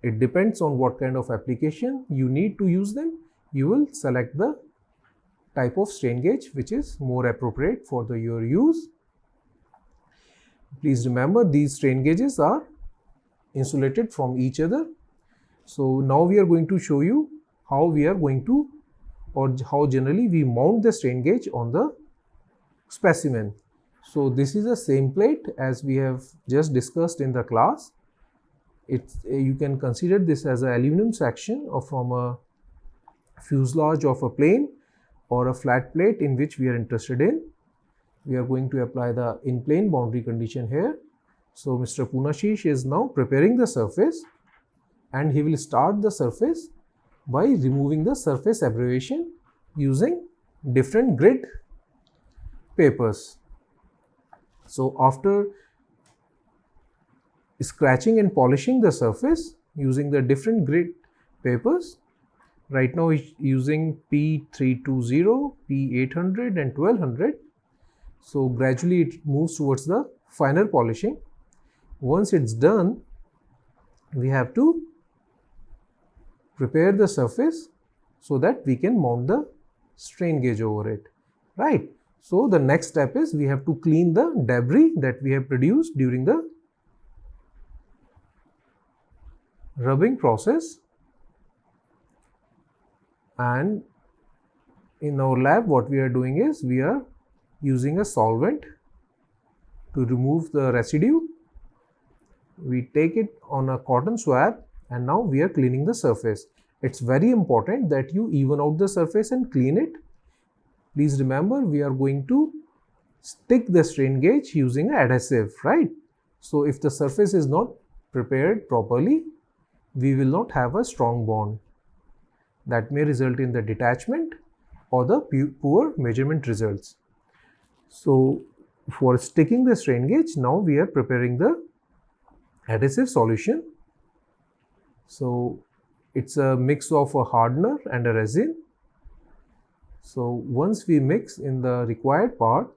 A: it depends on what kind of application you need to use them. You will select the type of strain gauge which is more appropriate for your use. Please remember, these strain gauges are insulated from each other. So now we are going to show you how we are going to, or how generally we mount the strain gauge on the specimen. So this is the same plate as we have just discussed in the class. You can consider this as an aluminum section or from a fuselage of a plane or a flat plate in which we are interested in. We are going to apply the in-plane boundary condition here. So Mr. Purnashish is now preparing the surface, and he will start the surface by removing the surface abbreviation using different grid papers. So after scratching and polishing the surface using the different grid papers, right now he's using P320, P800 and 1200. So gradually it moves towards the finer polishing. Once it's done, we have to prepare the surface so that we can mount the strain gauge over it, right? So the next step is we have to clean the debris that we have produced during the rubbing process. And in our lab, what we are doing is we are using a solvent To remove the residue, we take it on a cotton swab, and now we are cleaning the surface. It's very important that you even out the surface and clean it. Please remember, we are going to stick the strain gauge using an adhesive, right? So if the surface is not prepared properly, we will not have a strong bond. That may result in the detachment or the poor measurement results. So for sticking the strain gauge, now we are preparing the adhesive solution. So it's a mix of a hardener and a resin. So once we mix in the required part,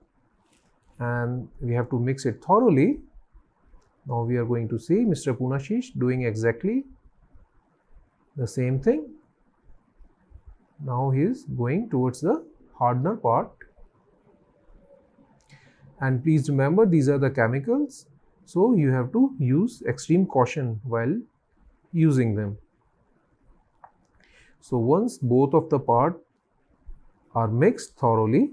A: and we have to mix it thoroughly, now we are going to see Mr. Punashish doing exactly the same thing. Now he is going towards the hardener part. And please remember, these are the chemicals, so you have to use extreme caution while using them. So once both of the parts are mixed thoroughly,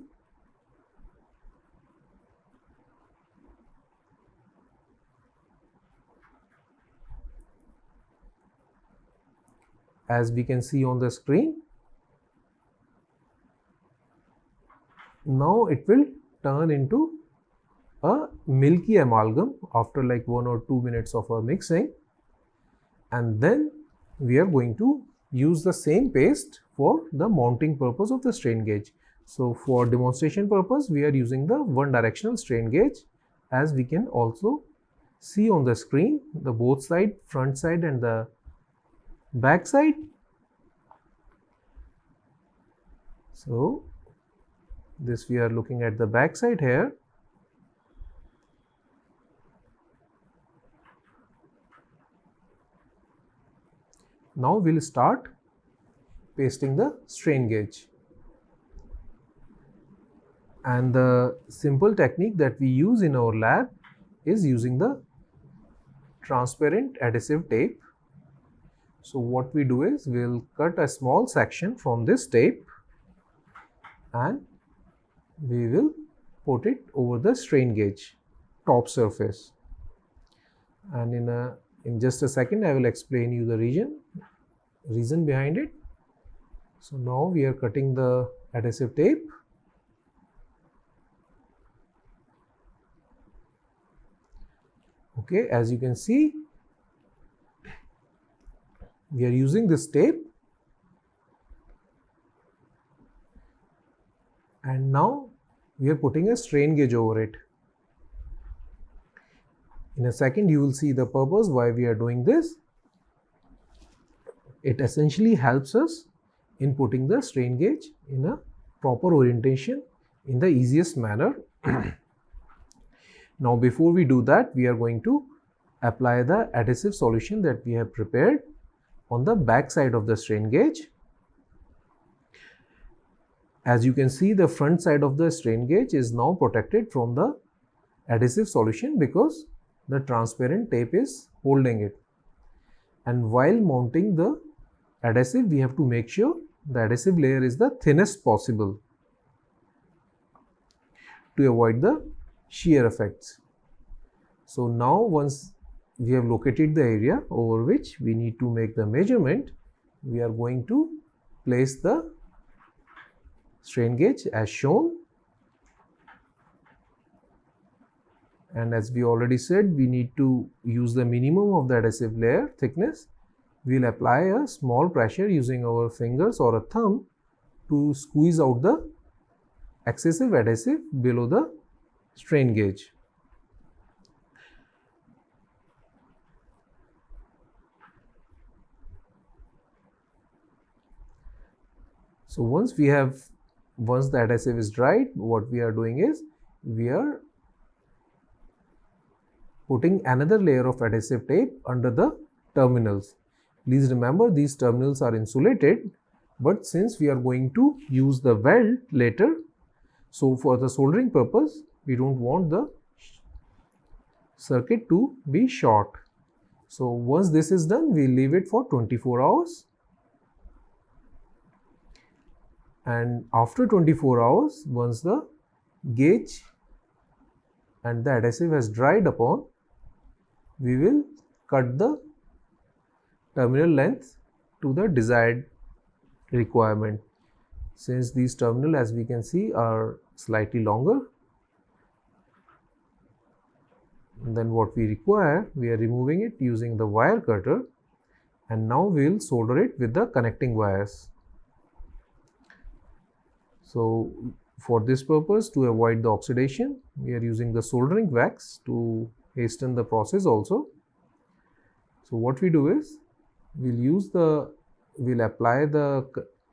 A: as we can see on the screen, now it will turn into a milky amalgam after like 1 or 2 minutes of a mixing, and then we are going to use the same paste for the mounting purpose of the strain gauge. So for demonstration purpose, we are using the one directional strain gauge, as we can also see on the screen, the both side, front side and the back side. So this we are looking at the back side here. Now we'll start pasting the strain gauge. And the simple technique that we use in our lab is using the transparent adhesive tape. So what we do is we'll cut a small section from this tape and we will put it over the strain gauge top surface. And in just a second I will explain you the reason behind it. So now we are cutting the adhesive tape. Okay, as you can see, we are using this tape, and now we are putting a strain gauge over it. In a second you will see the purpose why we are doing this. It essentially helps us in putting the strain gauge in a proper orientation in the easiest manner. Now before we do that, we are going to apply the adhesive solution that we have prepared on the back side of the strain gauge. As you can see, the front side of the strain gauge is now protected from the adhesive solution because the transparent tape is holding it. And while mounting the adhesive, we have to make sure the adhesive layer is the thinnest possible to avoid the shear effects. So now once we have located the area over which we need to make the measurement, we are going to place the strain gauge as shown. And as we already said, we need to use the minimum of the adhesive layer thickness. We will apply a small pressure using our fingers or a thumb to squeeze out the excessive adhesive below the strain gauge. So once the adhesive is dried, what we are doing is we are putting another layer of adhesive tape under the terminals. Please remember, these terminals are insulated, but since we are going to use the weld later, so for the soldering purpose, we don't want the circuit to be short. So once this is done, we leave it for 24 hours. And after 24 hours, once the gauge and the adhesive has dried upon, we will cut the terminal length to the desired requirement. Since these terminal, as we can see, are slightly longer than what we require, we are removing it using the wire cutter, and now we will solder it with the connecting wires. So for this purpose, to avoid the oxidation, we are using the soldering wax to hasten the process also. So what we do is, we'll apply the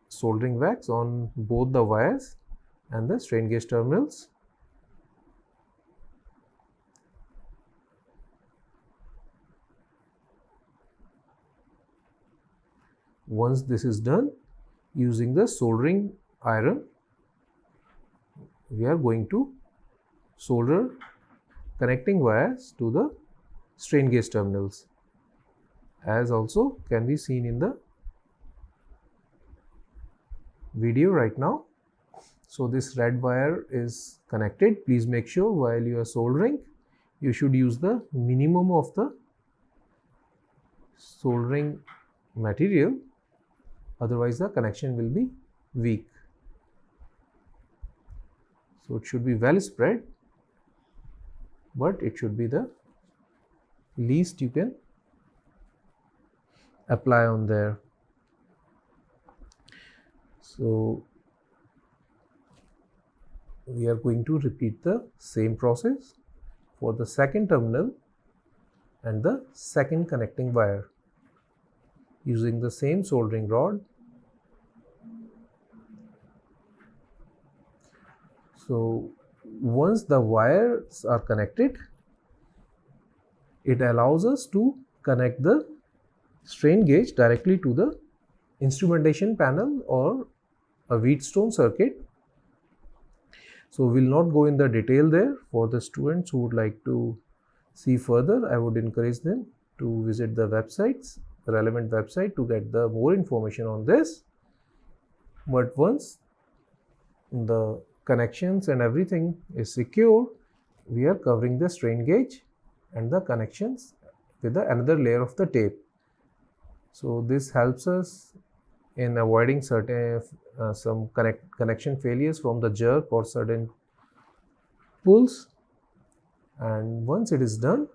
A: soldering wax on both the wires and the strain gauge terminals. Once this is done, using the soldering iron, we are going to solder connecting wires to the strain gauge terminals, as also can be seen in the video right now. So this red wire is connected. Please make sure while you are soldering, you should use the minimum of the soldering material, otherwise the connection will be weak. So it should be well spread, but it should be the least you can apply on there. So we are going to repeat the same process for the second terminal and the second connecting wire, using the same soldering rod. So once the wires are connected, it allows us to connect the strain gauge directly to the instrumentation panel or a Wheatstone circuit. So we will not go in the detail there. For the students who would like to see further, I would encourage them to visit the websites, the relevant website, to get the more information on this. But once the connections and everything is secure, we are covering the strain gauge and the connections with another layer of the tape. So this helps us in avoiding certain some connection failures from the jerk or sudden pulls. And once it is done,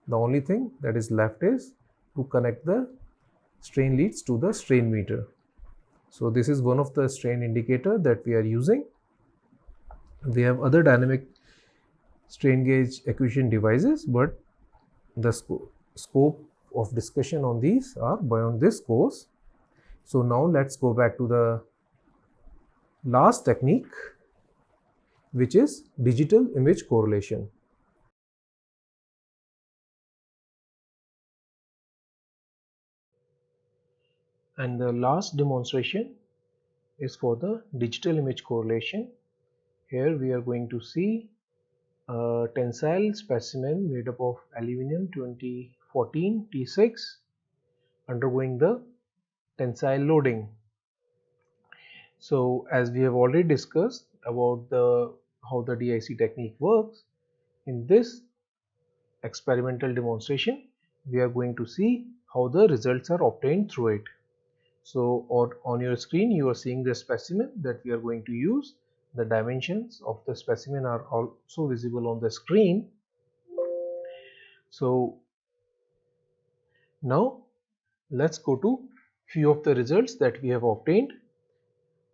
A: the only thing that is left is to connect the strain leads to the strain meter. So this is one of the strain indicator that we are using. We have other dynamic strain gauge acquisition devices, but the scope of discussion on these are beyond this course. So now let's go back to the last technique, which is digital image correlation. And the last demonstration is for the digital image correlation. Here we are going to see a tensile specimen made up of aluminum 2014 T6 undergoing the tensile loading. So as we have already discussed about how the DIC technique works, in this experimental demonstration we are going to see how the results are obtained through it. So on your screen you are seeing the specimen that we are going to use. The dimensions of the specimen are also visible on the screen. So now let's go to few of the results that we have obtained.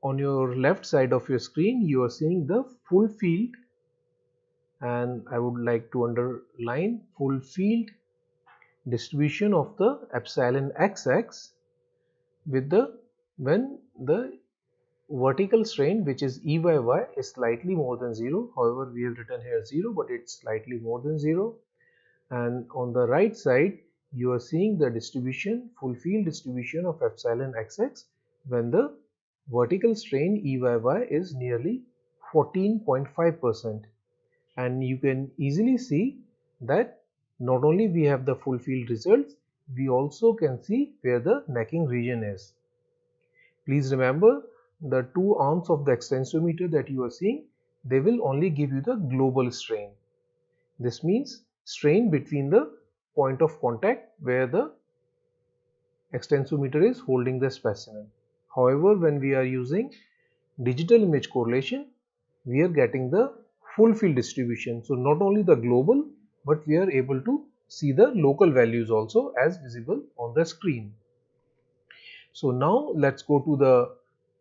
A: On your left side of your screen you are seeing the full field, and I would like to underline full field distribution of the epsilon xx with when the vertical strain, which is EYY, is slightly more than 0. However, we have written here 0, but it's slightly more than 0. And on the right side you are seeing the distribution, full field distribution of epsilon xx when the vertical strain EYY is nearly 14.5%. and you can easily see that not only we have the full field results, we also can see where the necking region is. Please remember, the two arms of the extensometer that you are seeing, they will only give you the global strain. This means strain between the point of contact where the extensometer is holding the specimen. However, when we are using digital image correlation, we are getting the full field distribution. So not only the global, but we are able to see the local values also as visible on the screen. So now let's go to the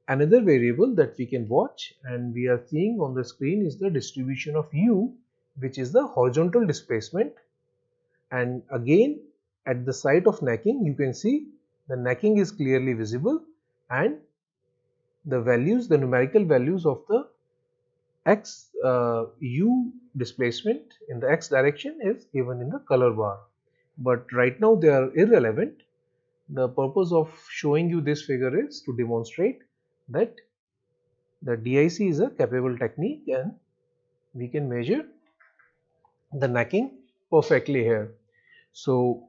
A: another variable that we can watch, and we are seeing on the screen is the distribution of U, which is the horizontal displacement. And again, at the site of necking, you can see the necking is clearly visible, and the values, the numerical values of the x u displacement in the x direction is given in the color bar. But right now they are irrelevant. The purpose of showing you this figure is to demonstrate that the DIC is a capable technique and we can measure the necking perfectly here. So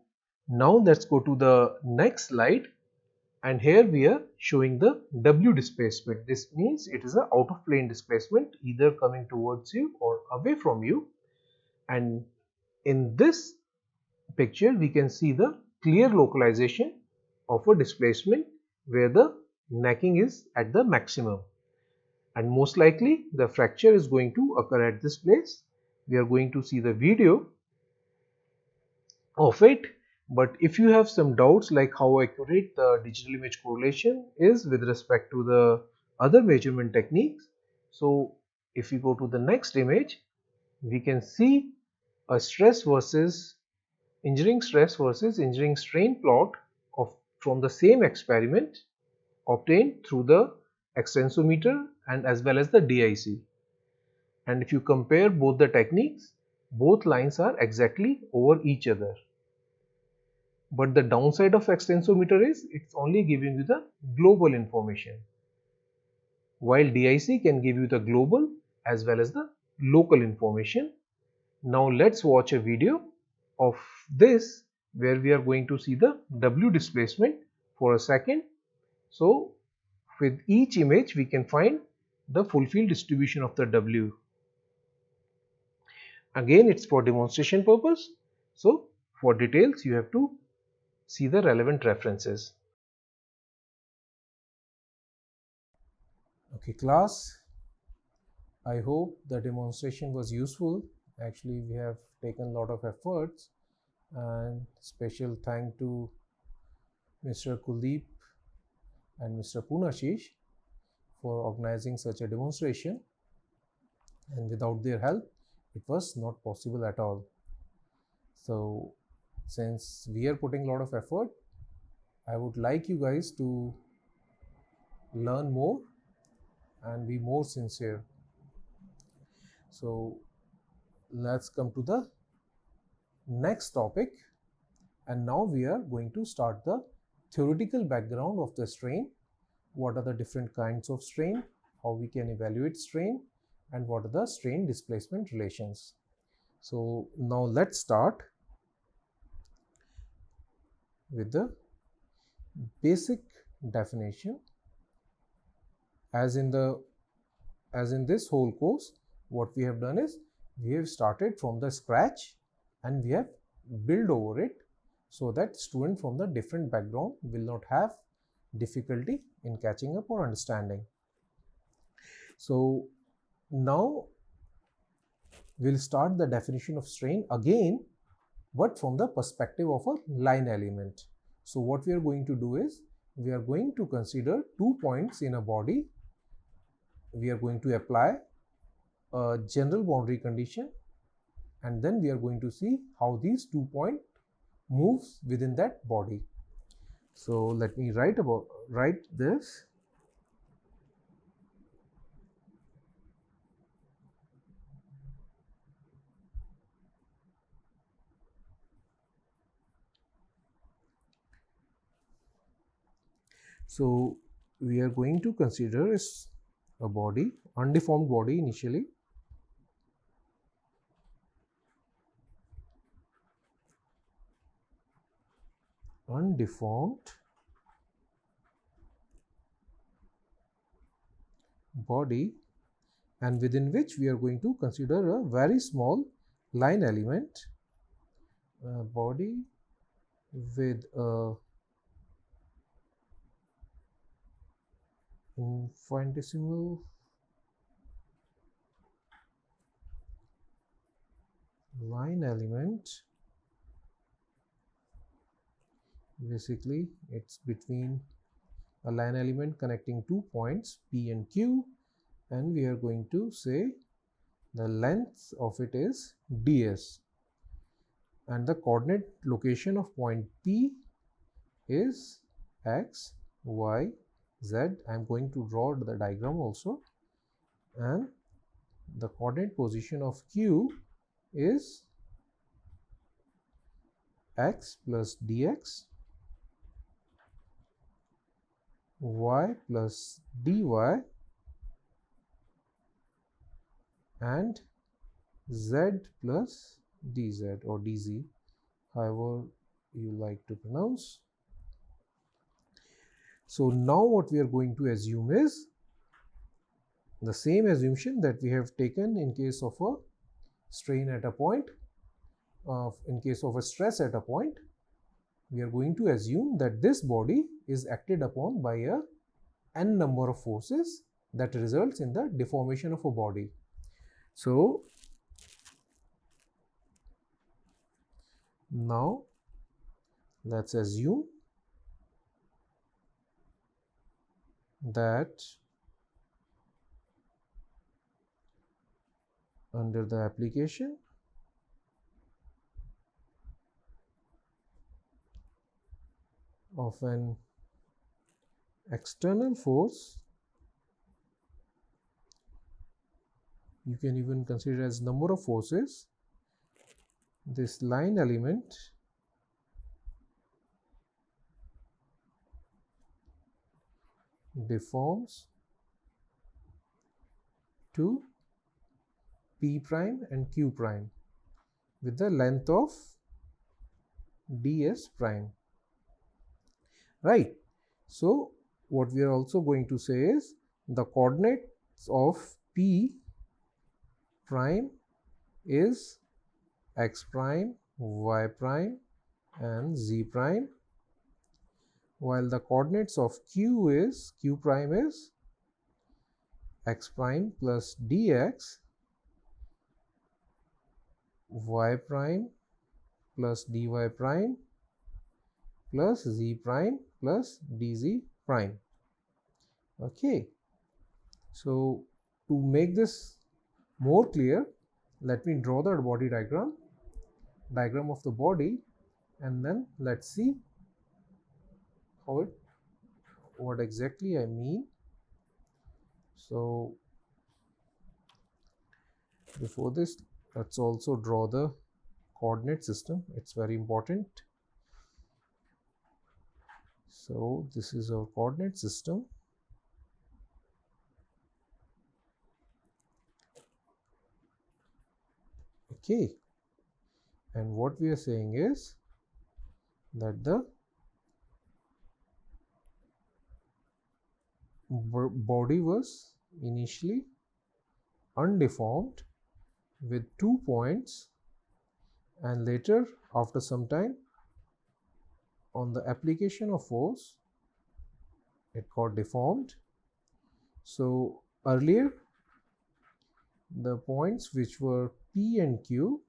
A: now let's go to the next slide, and here we are showing the W displacement. This means it is a out of plane displacement, either coming towards you or away from you. And in this picture we can see the clear localization of a displacement where the necking is at the maximum, and most likely the fracture is going to occur at this place. We are going to see the video of it. But if you have some doubts like how accurate the digital image correlation is with respect to the other measurement techniques, so if we go to the next image, we can see a stress versus engineering stress versus engineering strain plot of from the same experiment obtained through the extensometer and as well as the DIC. And if you compare both the techniques, both lines are exactly over each other. But the downside of extensometer is it's only giving you the global information, while DIC can give you the global as well as the local information. Now let's watch a video of this where we are going to see the W displacement for a second. So with each image we can find the full field distribution of the W. Again, it's for demonstration purpose. So for details you have to see the relevant references. Okay class, I hope the demonstration was useful. Actually we have taken a lot of efforts, and special thank to Mr. Kuldeep and Mr. Punashish for organizing such a demonstration, and without their help it was not possible at all. So since we are putting a lot of effort, I would like you guys to learn more and be more sincere. So let's come to the next topic, and now we are going to start the theoretical background of the strain. What are the different kinds of strain, how we can evaluate strain, and what are the strain displacement relations. So now let's start with the basic definition. As in this whole course, what we have done is we have started from the scratch and we have built over it so that students from the different background will not have difficulty in catching up or understanding. So now we'll start the definition of strain again, but from the perspective of a line element. So what we are going to do is we are going to consider 2 points in a body. We are going to apply a general boundary condition, and then we are going to see how these 2 points moves within that body. So let me write this. So we are going to consider is a body, undeformed body initially. Undeformed body, and within which we are going to consider a very small line element, body with a infinitesimal line element. Basically, it's between a line element connecting 2 points P and Q, and we are going to say the length of it is ds, and the coordinate location of point P is x, y, z. I'm going to draw the diagram also, and the coordinate position of Q is x plus dx, y plus dy, and z plus dz or dz, however you like to pronounce. So now what we are going to assume is the same assumption that we have taken in case of a strain at a point. In case of a stress at a point, we are going to assume that this body is acted upon by a n number of forces that results in the deformation of a body. So now let's assume that under the application of an external force, you can even consider as number of forces, this line element deforms to P prime and Q prime with the length of ds prime, right? So what we are also going to say is the coordinates of P prime is x prime, y prime, and z prime, while the coordinates of Q prime is x prime plus dx, y prime plus dy prime plus z prime plus dz prime. Okay, so to make this more clear, let me draw the body diagram of the body, and then let's see what exactly I mean. So before this, let's also draw the coordinate system. It's very important. So this is our coordinate system. Okay, and what we are saying is that the body was initially undeformed with 2 points, and later after some time on the application of force it got deformed. So earlier the points which were P and Q,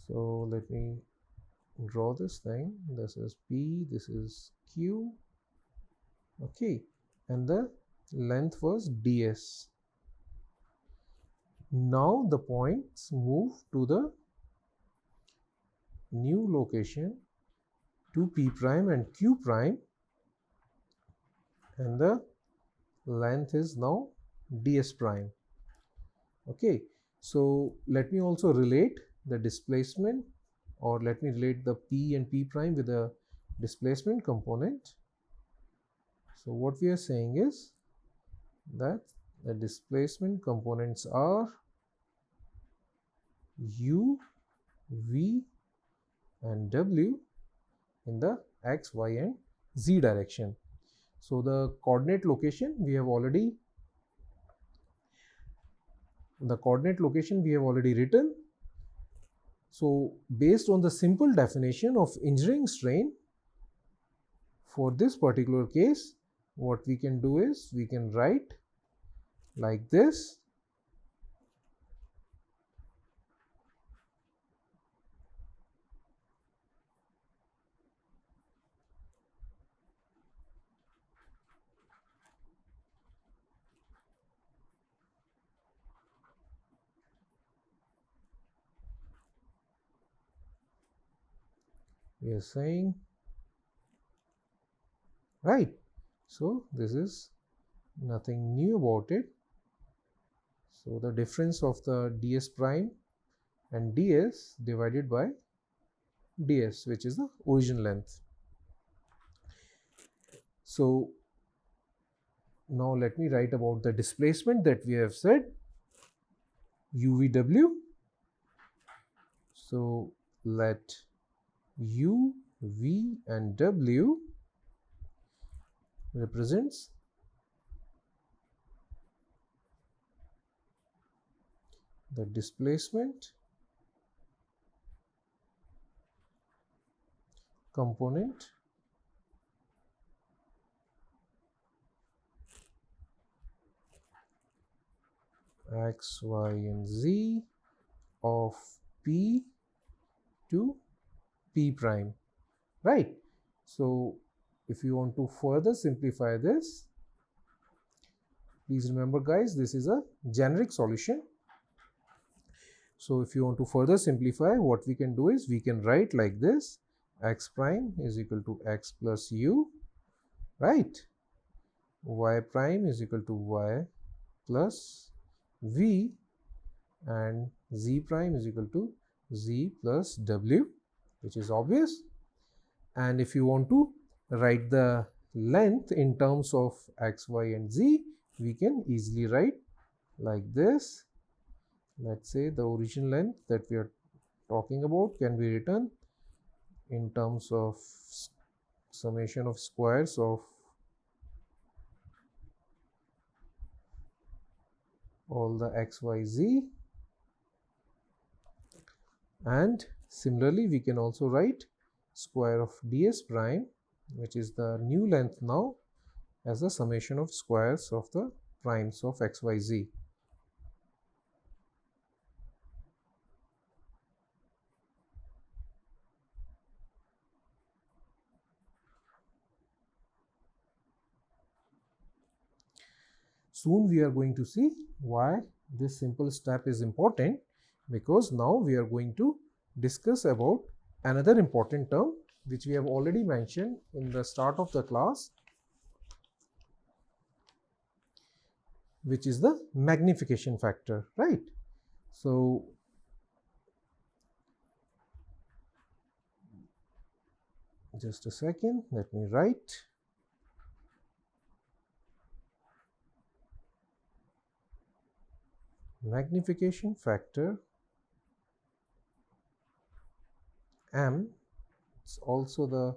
A: so let me draw this thing. This is P, this is Q, okay, and the length was ds. Now the points move to the new location to P prime and Q prime, and the length is now ds prime. Okay, so let me also relate the displacement, or let me relate the P and P prime with the displacement component. So what we are saying is that the displacement components are u, v, and w in the x, y, and z direction. So the coordinate location we have already written. So based on the simple definition of engineering strain, for this particular case, what we can do is we can write like this. We are saying, right, so this is nothing new about it. So the difference of the ds prime and ds divided by ds, which is the origin length. So now let me write about the displacement that we have said, UVW. So let U, V and W represents the displacement component x, y and z of P to P prime, right? So if you want to further simplify this, please remember guys, this is a generic solution. So if you want to further simplify, what we can do is we can write like this: x prime is equal to x plus u, right? Y prime is equal to y plus v, and z prime is equal to z plus w, which is obvious. And if you want to write the length in terms of x, y and z, we can easily write like this. Let's say the origin length that we are talking about can be written in terms of summation of squares of all the x, y, z, and similarly we can also write square of ds prime, which is the new length now, as the summation of squares of the primes of x, y, z. Soon we are going to see why this simple step is important, because now we are going to discuss about another important term which we have already mentioned in the start of the class, which is the magnification factor, right? So just a second, let me write. Magnification factor M, it's also the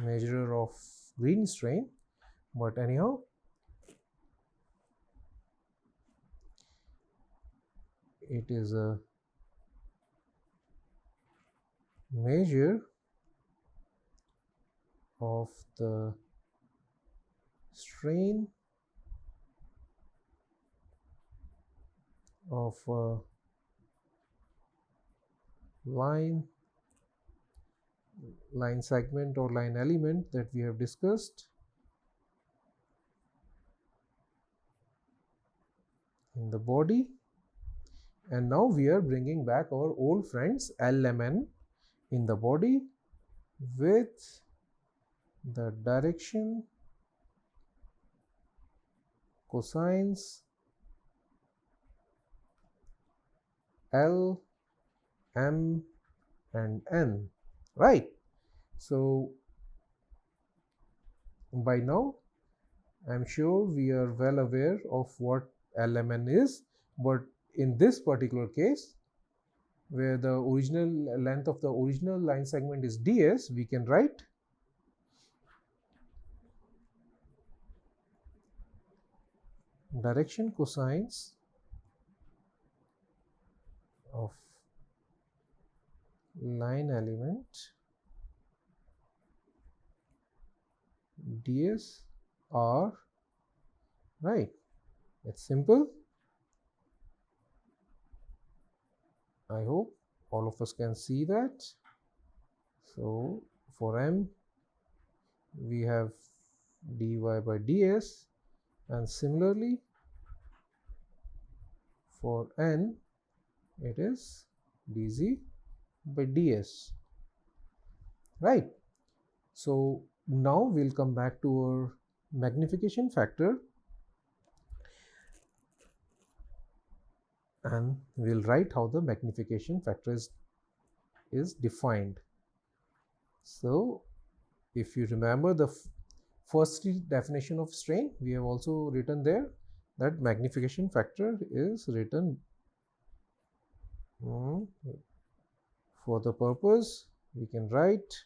A: measure of green strain, but anyhow, it is a measure of the strain of a line segment or line element that we have discussed in the body. And now we are bringing back our old friends LMN in the body with the direction, cosines, L, M and N, right? So by now I'm sure we are well aware of what LMN is, but in this particular case, where the original length of the original line segment is ds, we can write direction cosines of line element ds are right. It's simple. I hope all of us can see that. So for m we have dy by ds, and similarly for n it is dz by ds, right? So now we'll come back to our magnification factor and we'll write how the magnification factor is defined. So if you remember the first definition of strain, we have also written there that magnification factor is written for the purpose we can write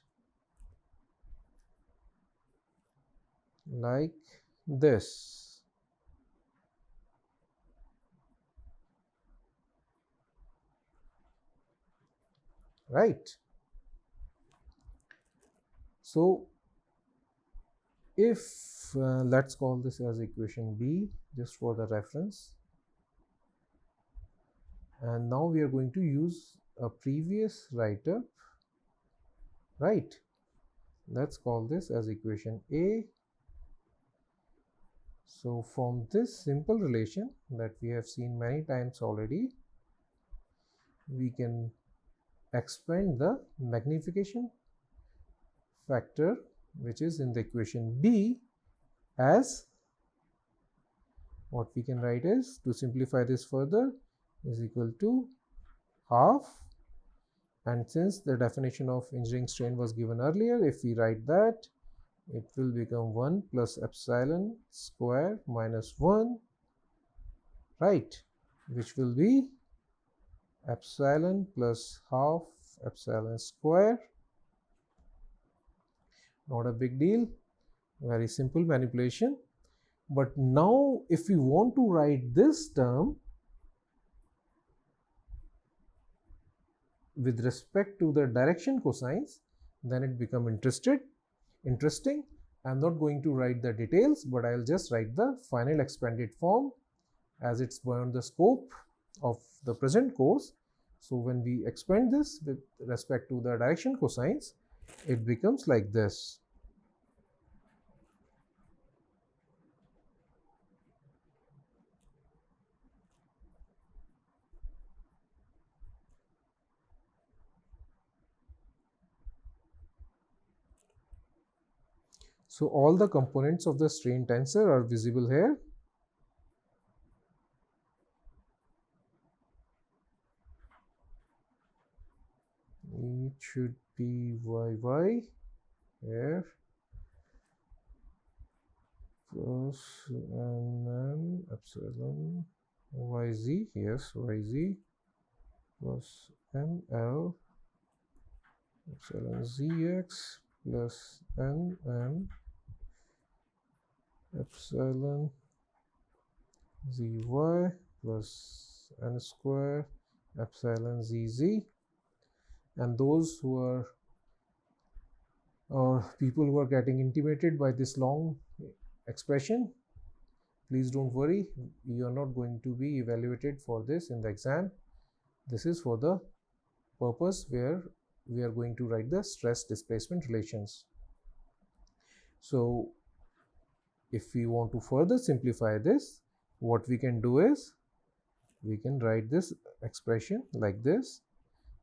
A: like this. Right. So if let's call this as equation B just for the reference, and now we are going to use a previous write-up, right? Let's call this as equation A. So from this simple relation that we have seen many times already, we can expand the magnification factor which is in the equation B as what we can write is, to simplify this further, is equal to half, and since the definition of engineering strain was given earlier, if we write that, it will become 1 plus epsilon square minus 1, right, which will be epsilon plus half epsilon square. Not a big deal, very simple manipulation. But now if we want to write this term with respect to the direction cosines, then it becomes interesting. I'm not going to write the details, but I'll just write the final expanded form as it's beyond the scope of the present course. So when we expand this with respect to the direction cosines, it becomes like this. So all the components of the strain tensor are visible here. It should be yy here plus nm epsilon yz, yes, yz plus ml epsilon zx plus nm epsilon zy plus n square epsilon zz. And those who are or people who are getting intimidated by this long expression, please don't worry, you are not going to be evaluated for this in the exam. This is for the purpose where we are going to write the stress displacement relations. So if we want to further simplify this, what we can do is we can write this expression like this.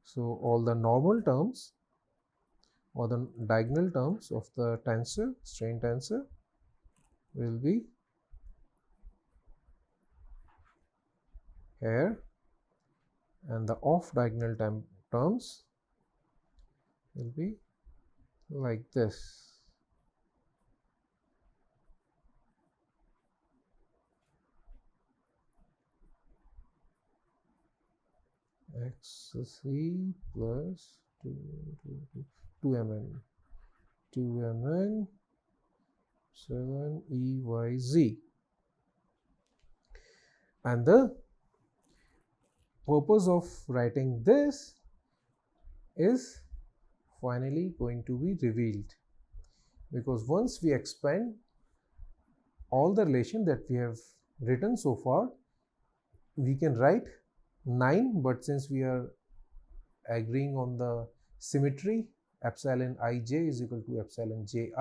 A: So all the normal terms or the diagonal terms of the tensor, strain tensor, will be here, and the off diagonal terms will be like this. xc plus 2mn epsilon eyz. And the purpose of writing this is finally going to be revealed, because once we expand all the relation that we have written so far, we can write 9, but since we are agreeing on the symmetry epsilon ij is equal to epsilon ji,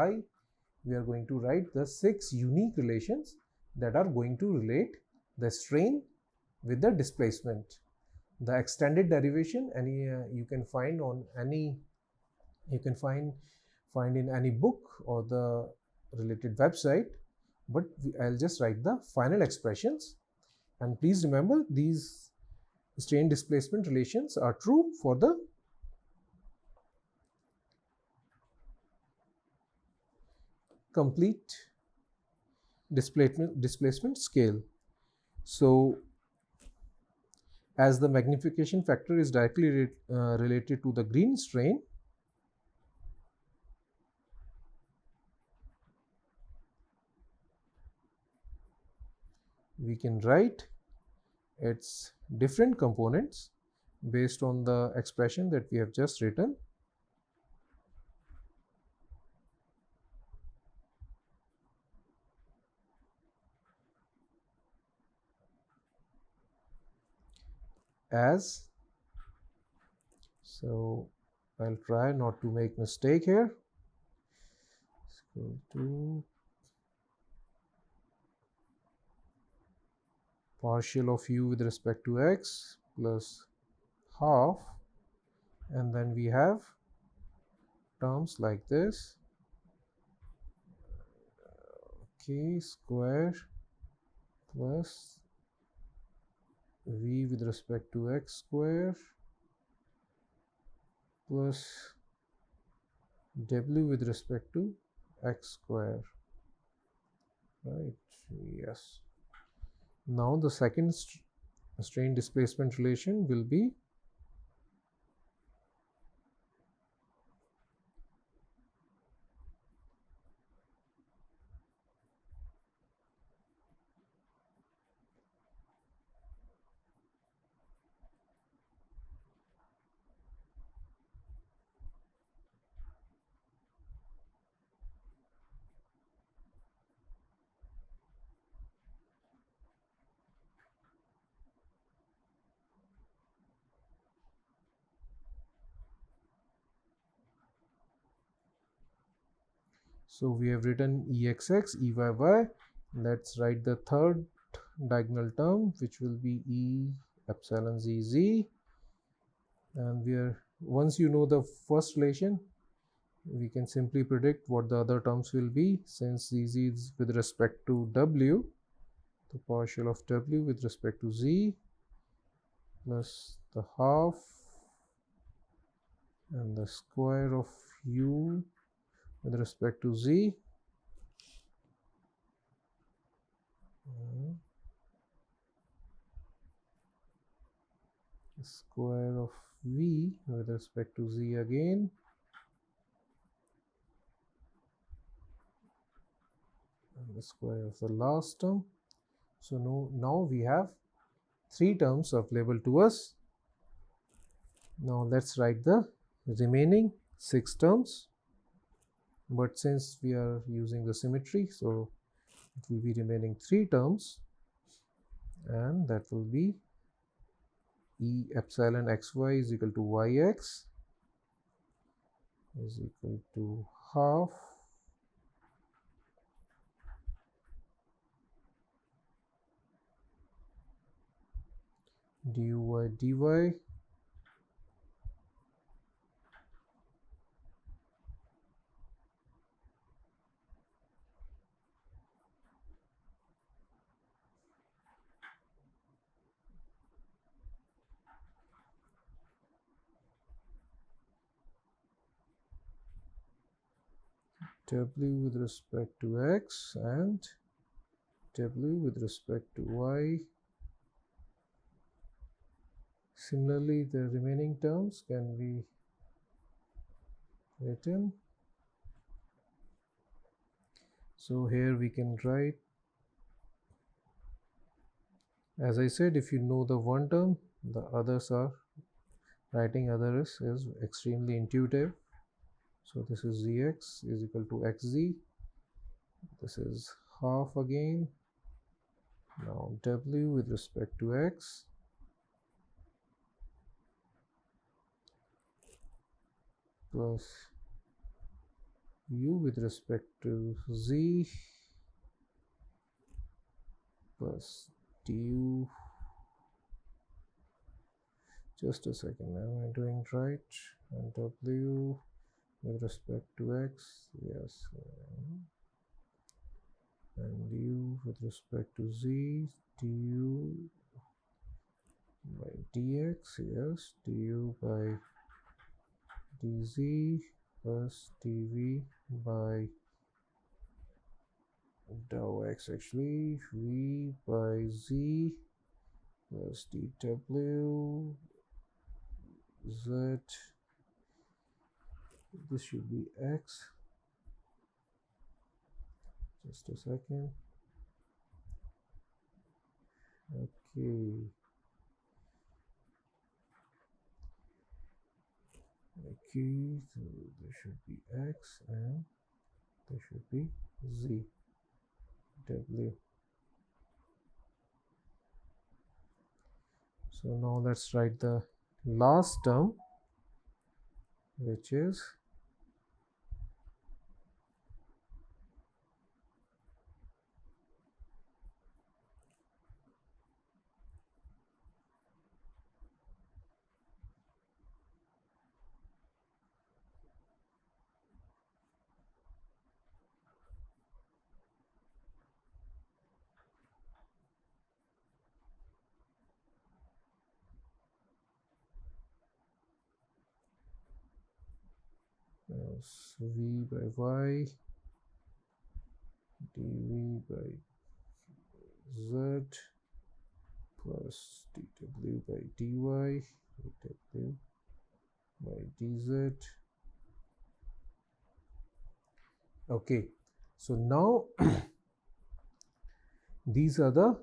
A: we are going to write the 6 unique relations that are going to relate the strain with the displacement. The extended derivation you can find on any, you can find in any book or the related website, but I'll just write the final expressions. And please remember, these strain displacement relations are true for the complete displacement scale. So as the magnification factor is directly related to the green strain, we can write its different components based on the expression that we have just written. As, so I'll try not to make mistake here. Let's go to partial of u with respect to x plus half, and then we have terms like this, okay, square plus v with respect to x square plus w with respect to x square, right? Yes. Now the second strain displacement relation will be so we have written exx, eyy. Let's write the third diagonal term, which will be e epsilon zz. And we are, once you know the first relation, we can simply predict what the other terms will be. Since zz is with respect to w, the partial of w with respect to z plus the half and the square of u with respect to z, the square of v with respect to z again, and the square of the last term. So now we have 3 terms available to us. Now let's write the remaining 6 terms, but since we are using the symmetry, so it will be remaining 3 terms, and that will be e epsilon xy is equal to yx is equal to half dy dy w with respect to x and w with respect to y. Similarly, the remaining terms can be written. So here we can write, as I said, if you know the one term, the others are Writing others is extremely intuitive. So this is Zx is equal to Xz. This is half again. Now W with respect to X plus U with respect to Z plus du. Just a second, am I doing right? And W with respect to X, yes, and U with respect to Z, du by dx, yes, du by dz plus dv by dou x, actually v by z plus dw z. This should be x. Just a second. Okay. Okay, so there should be x and there should be z, w. So now let's write the last term, which is v by y dv by z plus dw by dy dw by dz. Okay, so now these are the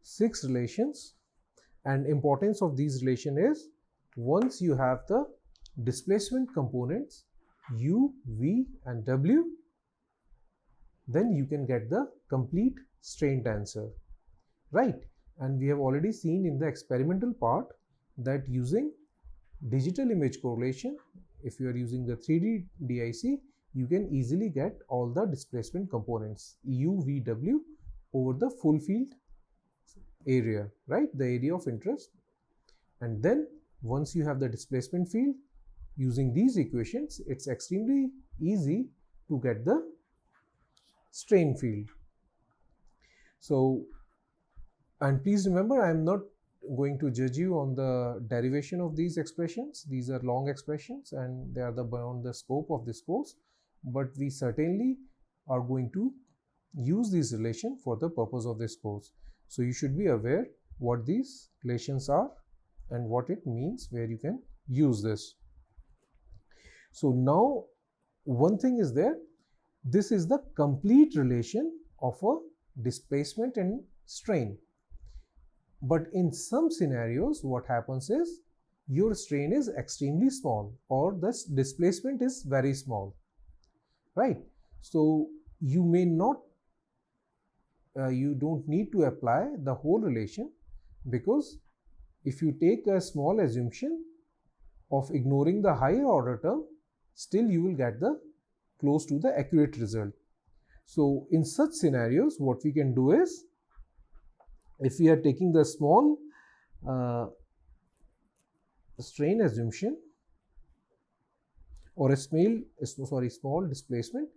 A: 6 relations, and importance of these relation is once you have the displacement components u, v and w, then you can get the complete strained answer, right? And we have already seen in the experimental part that using digital image correlation, if you are using the 3D DIC, you can easily get all the displacement components u, v, w over the full field area, right? The area of interest. And then once you have the displacement field, using these equations, it's extremely easy to get the strain field. So, and please remember, I am not going to judge you on the derivation of these expressions. These are long expressions and they are beyond the scope of this course, but we certainly are going to use this relation for the purpose of this course. So you should be aware what these relations are and what it means, where you can use this. So now one thing is there, this is the complete relation of a displacement and strain. But in some scenarios, what happens is your strain is extremely small or the displacement is very small, right? So you may not, you don't need to apply the whole relation, because if you take a small assumption of ignoring the higher order term, still you will get the close to the accurate result. So in such scenarios, what we can do is, if we are taking the small strain assumption or a small displacement,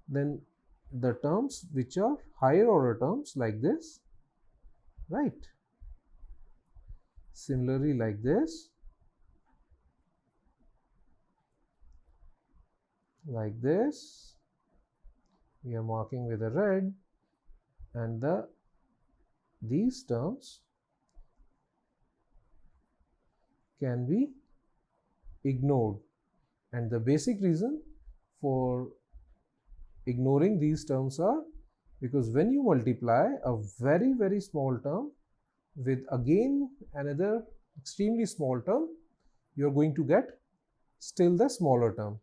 A: then the terms which are higher order terms like this, right? Similarly like this, like this, we are marking with a red, and these terms can be ignored. And the basic reason for ignoring these terms are because when you multiply a very, very small term with again another extremely small term, you are going to get still the smaller term.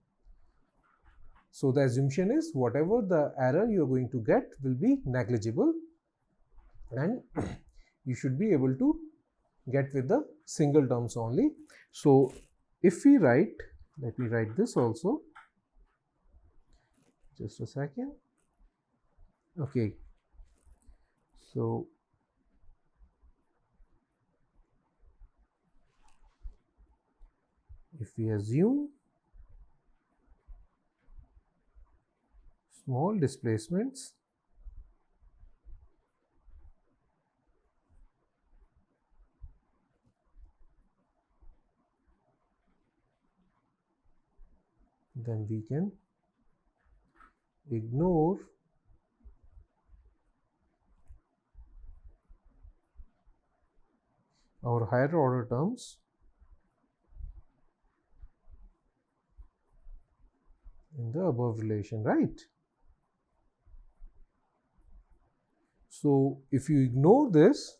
A: So the assumption is whatever the error you are going to get will be negligible, and you should be able to get with the single terms only. So if we write, let me write this also, just a second. Okay, so if we assume small displacements, then we can ignore our higher order terms in the above relation, right? So if you ignore this,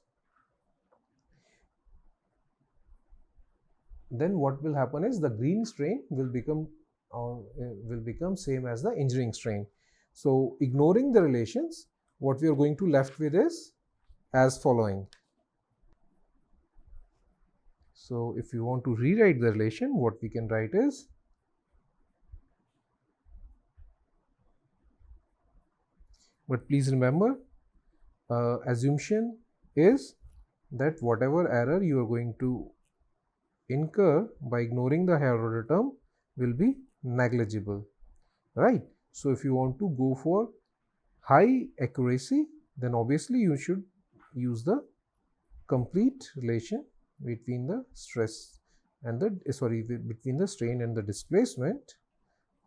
A: then what will happen is the green strain will become same as the engineering strain. So ignoring the relations, what we are going to left with is as following. So if you want to rewrite the relation, what we can write is but please remember, assumption is that whatever error you are going to incur by ignoring the higher order term will be negligible, right? So if you want to go for high accuracy, then obviously you should use the complete relation between the stress and the between the strain and the displacement.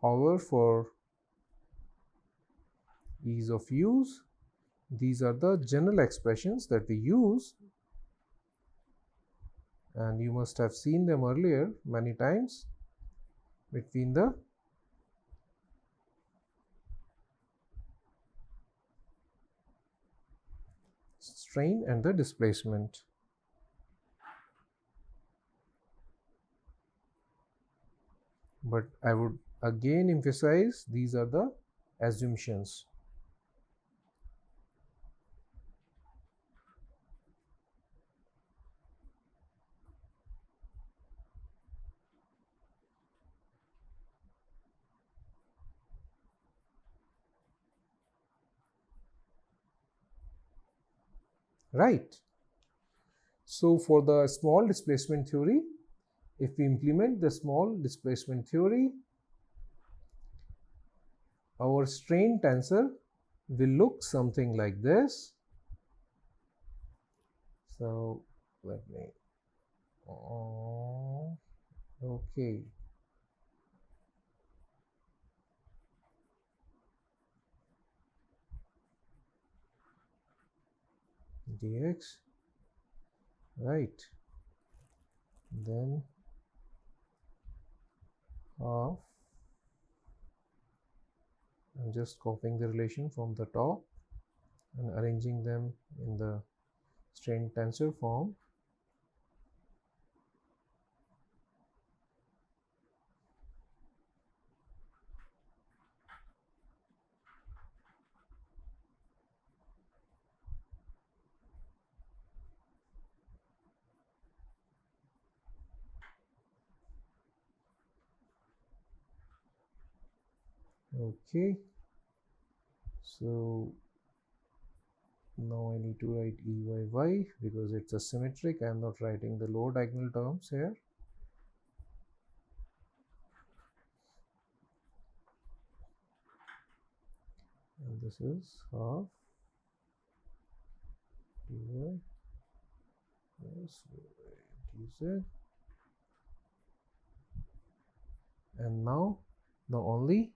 A: However, for ease of use, these are the general expressions that we use, and you must have seen them earlier many times, between the strain and the displacement. But I would again emphasize, these are the assumptions. Right. So for the small displacement theory, if we implement the small displacement theory, our strain tensor will look something like this. So let me, okay. Dx, right, then half, I'm just copying the relation from the top and arranging them in the strain tensor form. Okay, so now I need to write EYY because it's a symmetric. I am not writing the lower diagonal terms here. And this is half dy plus dz. And now the only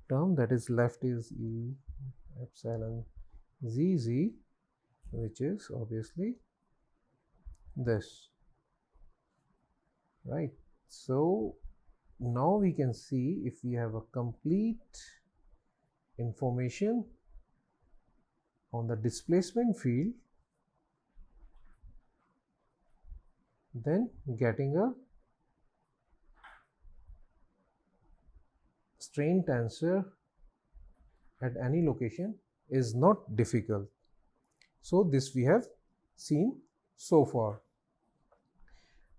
A: term that is left is E epsilon zz, which is obviously this, right? So now we can see, if we have a complete information on the displacement field, then getting a strain tensor at any location is not difficult. So this we have seen so far.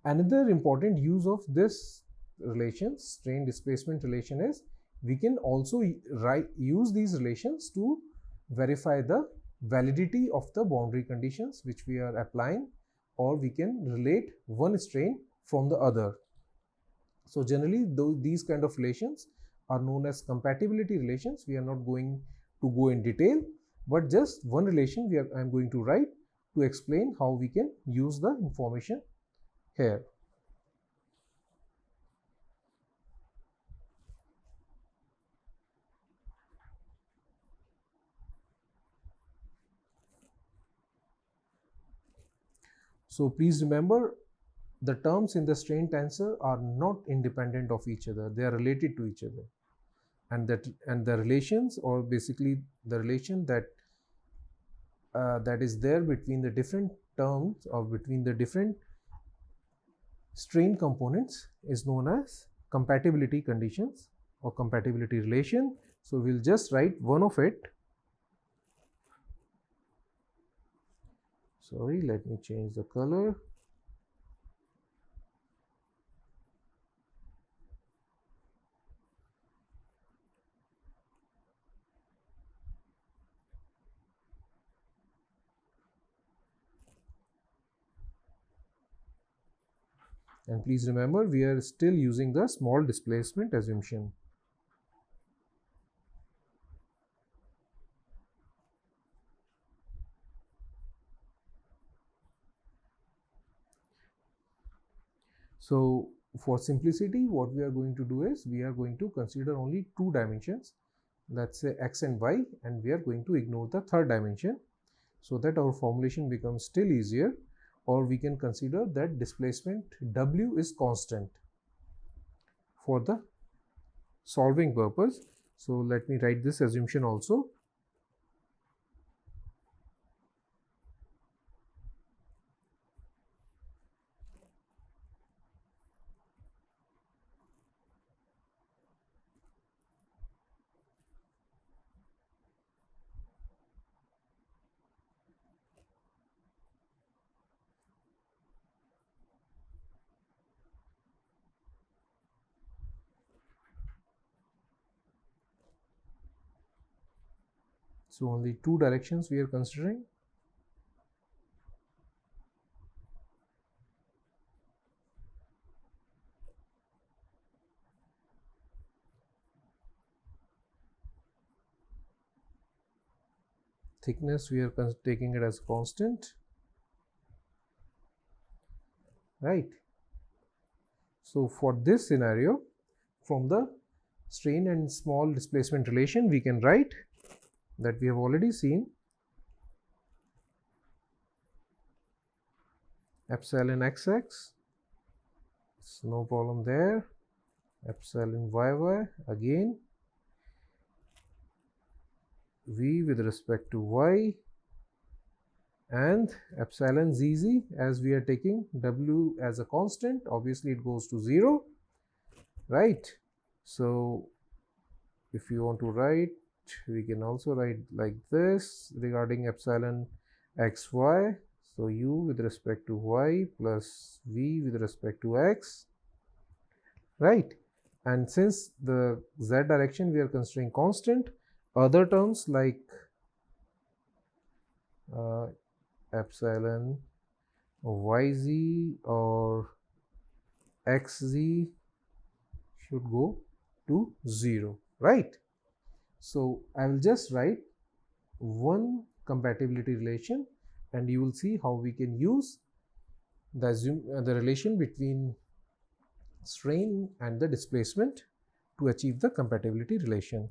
A: Another important use of this relation, strain displacement relation, is we can also use these relations to verify the validity of the boundary conditions which we are applying, or we can relate one strain from the other. So generally these kind of relations are known as compatibility relations. We are not going to go in detail, but just one relation I am going to write to explain how we can use the information here. So please remember, the terms in the strain tensor are not independent of each other. They are related to each other, and the relations, or basically the relation that that is there between the different terms or between the different strain components, is known as compatibility conditions or compatibility relation. So we'll just write one of it. Sorry, let me change the color. And please remember, we are still using the small displacement assumption. So for simplicity, what we are going to do is we are going to consider only two dimensions, let's say x and y, and we are going to ignore the third dimension so that our formulation becomes still easier. Or we can consider that displacement w is constant for the solving purpose. So let me write this assumption also. So only two directions we are considering. Thickness we are taking it as constant, right? So for this scenario, from the strain and small displacement relation, we can write that we have already seen epsilon xx, it's no problem there, epsilon yy, again v with respect to y, and epsilon zz, as we are taking w as a constant, obviously it goes to 0, right? So if you want to write, we can also write like this regarding epsilon xy. So u with respect to y plus v with respect to x, right? And since the z direction we are considering constant, other terms like epsilon yz or xz should go to 0, right? So I will just write one compatibility relation, and you will see how we can use the relation between strain and the displacement to achieve the compatibility relation.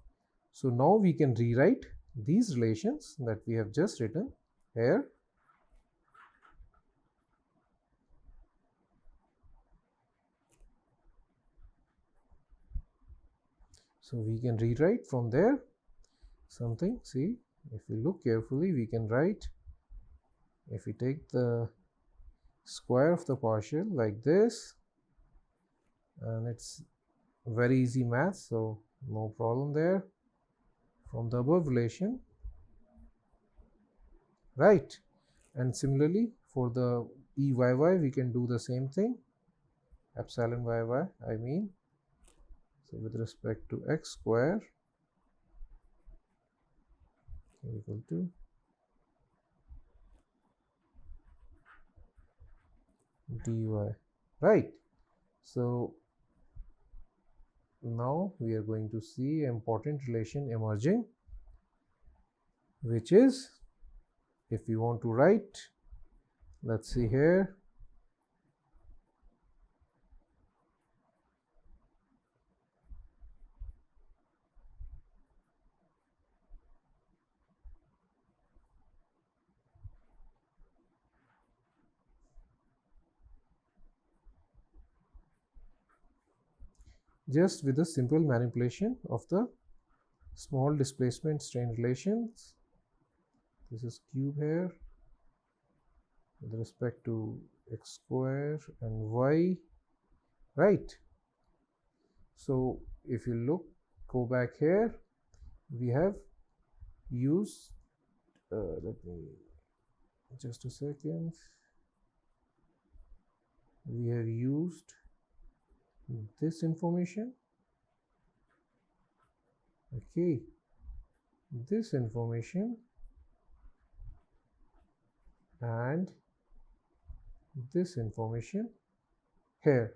A: So now we can rewrite these relations that we have just written here. So we can rewrite from there something. See, if we look carefully, we can write, if we take the square of the partial like this, and it's very easy math, so no problem there, from the above relation, right? And similarly for the EYY we can do the same thing, epsilon YY I mean, so with respect to x square equal to dy, right? So now we are going to see an important relation emerging, which is, if we want to write, let's see here, just with a simple manipulation of the small displacement strain relations. This is cube here with respect to x square and y, right? So if you look, go back here, we have used, let me, just a second, we have used this information, okay, this information and this information here,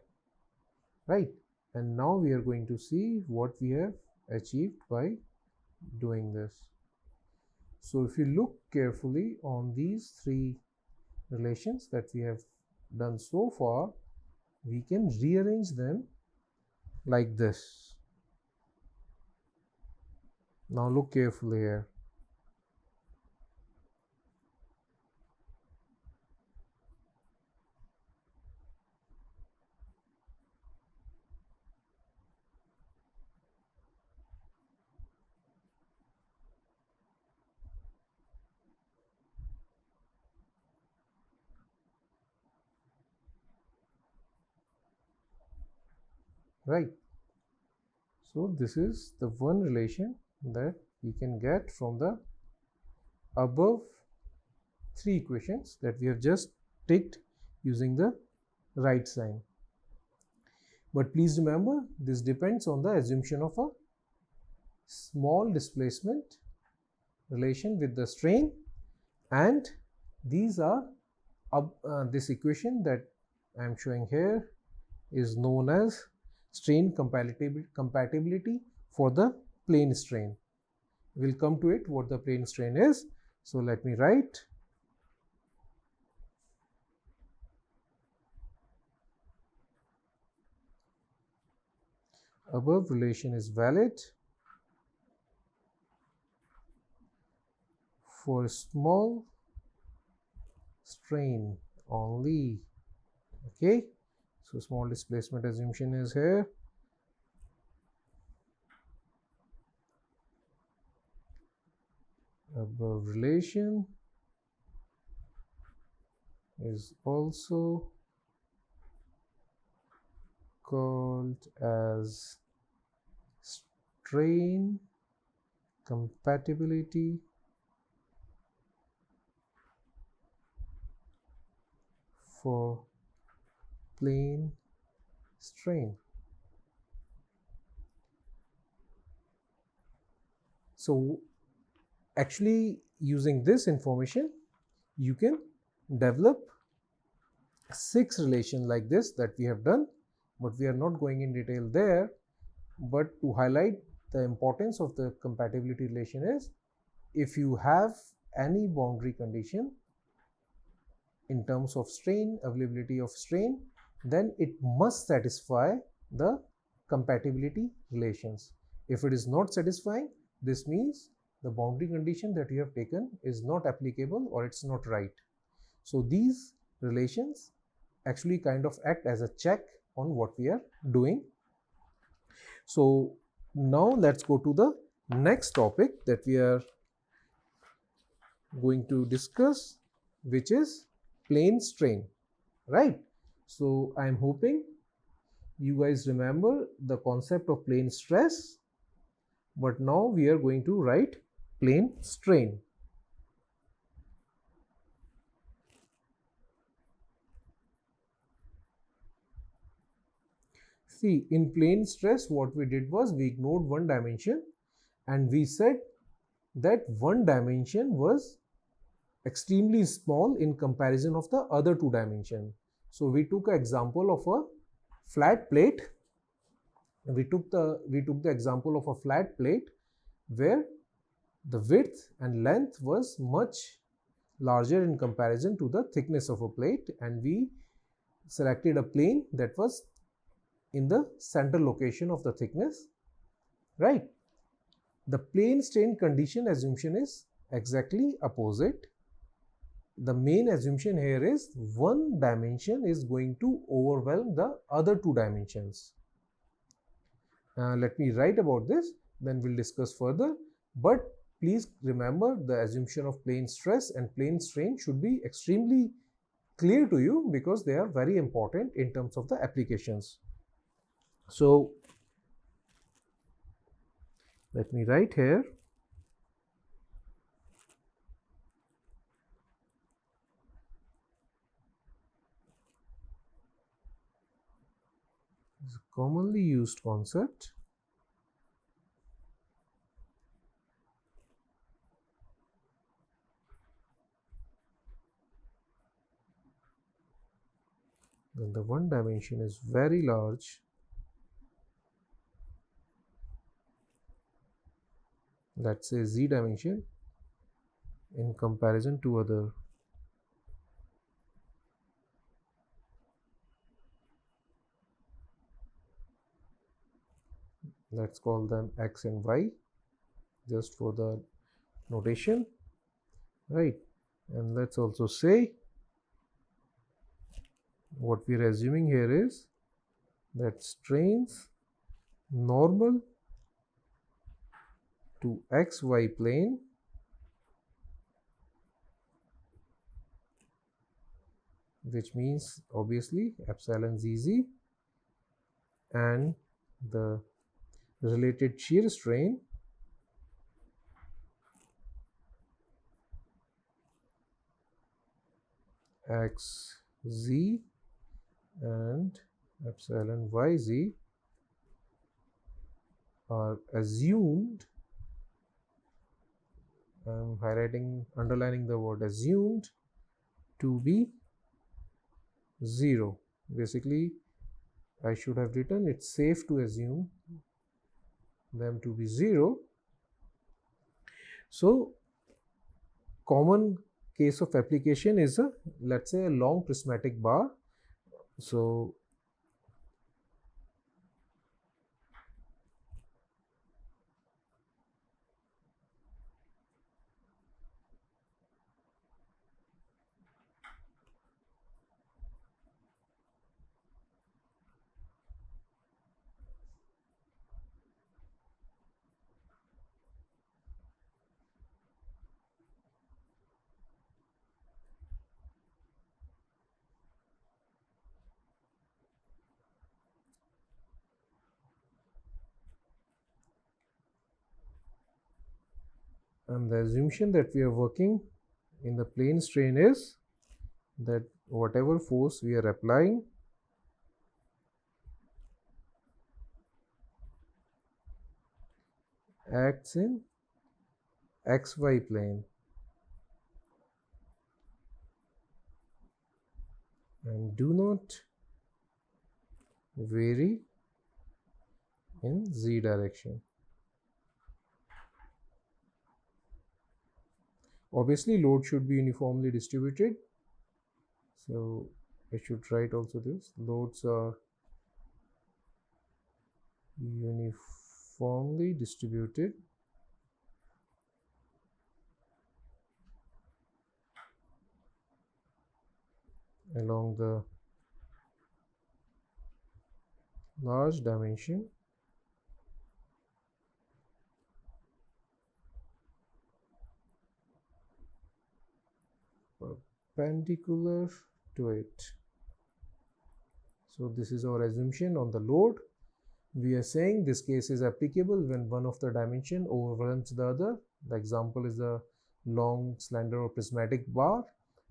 A: right? And now we are going to see what we have achieved by doing this. So if you look carefully on these three relations that we have done so far, we can rearrange them like this. Now look carefully here. Right. So this is the one relation that we can get from the above three equations that we have just ticked using the right sign. But please remember, this depends on the assumption of a small displacement relation with the strain, and these are this equation that I am showing here is known as strain compatibility for the plane strain. We'll come to it what the plane strain is. So let me write above relation is valid for small strain only, okay? So small displacement assumption is here. Above relation is also called as strain compatibility for plane strain. So actually using this information you can develop 6 relations like this that we have done, but we are not going in detail there. But to highlight the importance of the compatibility relation is, if you have any boundary condition in terms of strain, availability of strain, then it must satisfy the compatibility relations. If it is not satisfying, this means the boundary condition that you have taken is not applicable or it's not right. So these relations actually kind of act as a check on what we are doing. So now let's go to the next topic that we are going to discuss, which is plane strain, right? So I'm hoping you guys remember the concept of plane stress but now we are going to write plane strain. See, in plane stress, what we did was we ignored one dimension and we said that one dimension was extremely small in comparison of the other two dimensions. So we took an example of a flat plate. We took the example of a flat plate where the width and length was much larger in comparison to the thickness of a plate, and we selected a plane that was in the central location of the thickness, right? The plane strain condition assumption is exactly opposite. The main assumption here is one dimension is going to overwhelm the other two dimensions. Let me write about this, then we'll discuss further. But please remember, the assumption of plane stress and plane strain should be extremely clear to you because they are very important in terms of the applications. So let me write here. This is a commonly used concept. When the one dimension is very large, let's say z dimension, in comparison to other. Let's call them x and y just for the notation, right? And let's also say what we are assuming here is that strains normal to xy plane which means obviously epsilon zz, and the related shear strain xz and epsilon yz are assumed. I'm underlining the word assumed to be 0. Basically, I should have written it's safe to assume them to be 0. So, common case of application is let's say a long prismatic bar. So, and the assumption that we are working in the plane strain is that whatever force we are applying acts in xy plane and do not vary in z direction. Obviously, load should be uniformly distributed. So I should write also this. Loads are uniformly distributed along the large dimension perpendicular to it. So this is our assumption on the load. We are saying this case is applicable when one of the dimension overwhelms the other. The example is the long, slender or prismatic bar,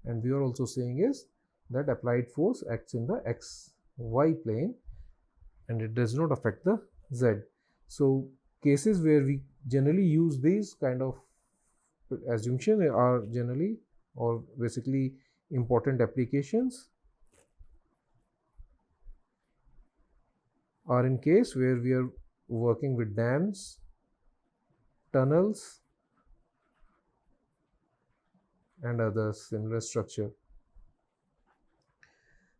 A: and we are also saying is that applied force acts in the xy plane and it does not affect the z. So cases where we generally use these kind of assumption are generally or basically important applications are in case where we are working with dams, tunnels and other similar structure.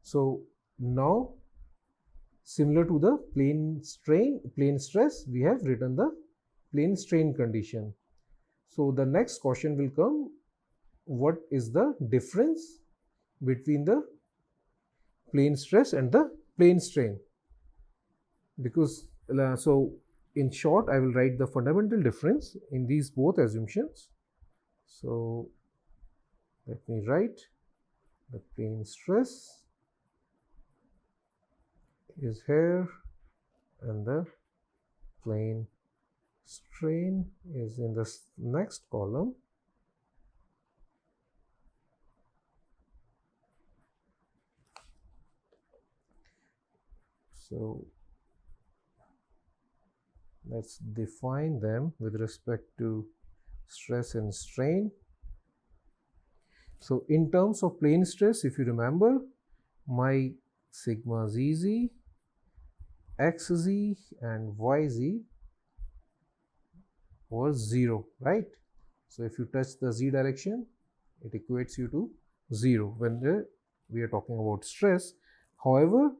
A: So now similar to the plane stress, we have written the plane strain condition. So the next question will come, what is the difference between the plane stress and the plane strain? Because so in short, I will write the fundamental difference in these both assumptions. So let me write the plane stress is here and the plane strain is in the next column. So let's define them with respect to stress and strain. So in terms of plane stress, if you remember, my sigma zz, xz and yz was 0, right? So if you touch the z direction, it equates you to 0 when we are talking about stress. However,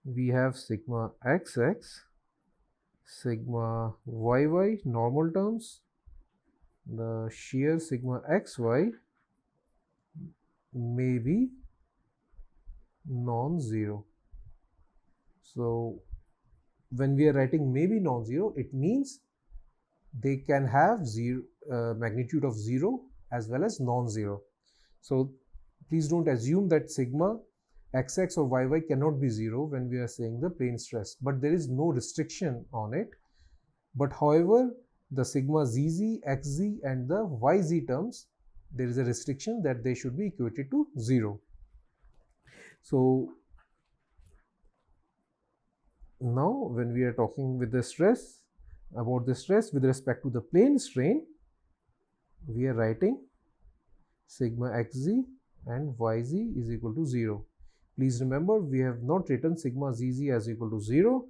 A: we have sigma xx, sigma yy normal terms, the shear sigma xy may be non-zero. So when we are writing may be non-zero, it means they can have zero magnitude of 0 as well as non-zero. So please don't assume that sigma xx or yy cannot be 0 when we are saying the plane stress, but there is no restriction on it. But however, the sigma zz, xz and the yz terms, there is a restriction that they should be equated to 0. So now when we are talking with the stress, about the stress with respect to the plane strain, we are writing sigma xz and yz is equal to 0. Please remember, we have not written sigma zz as equal to 0,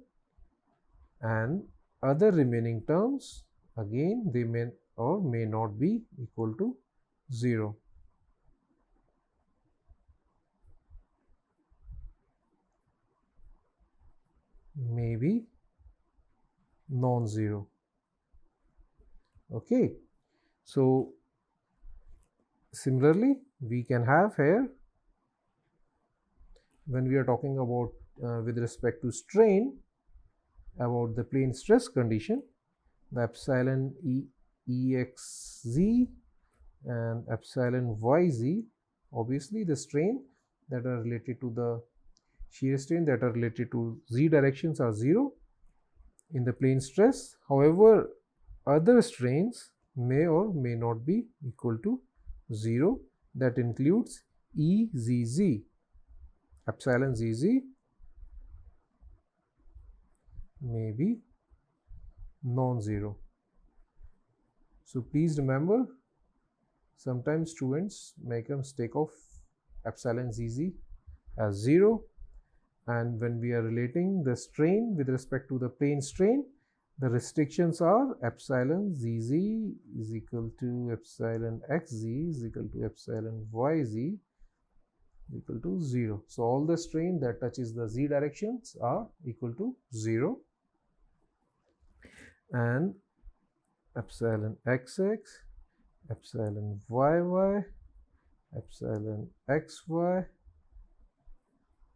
A: and other remaining terms again they may or may not be equal to 0. May be non-zero. Okay, so similarly we can have here, when we are talking about with respect to strain, about the plane stress condition, the epsilon exz and epsilon yz, obviously the strain that are related to the shear strain that are related to z directions are 0 in the plane stress. However, other strains may or may not be equal to 0. That includes EZZ, epsilon ZZ may be non-zero. So please remember, sometimes students make a mistake of epsilon ZZ as 0, and when we are relating the strain with respect to the plane strain, the restrictions are epsilon ZZ is equal to epsilon XZ is equal to epsilon YZ equal to 0. So all the strain that touches the z directions are equal to 0, and epsilon XX, epsilon YY, epsilon XY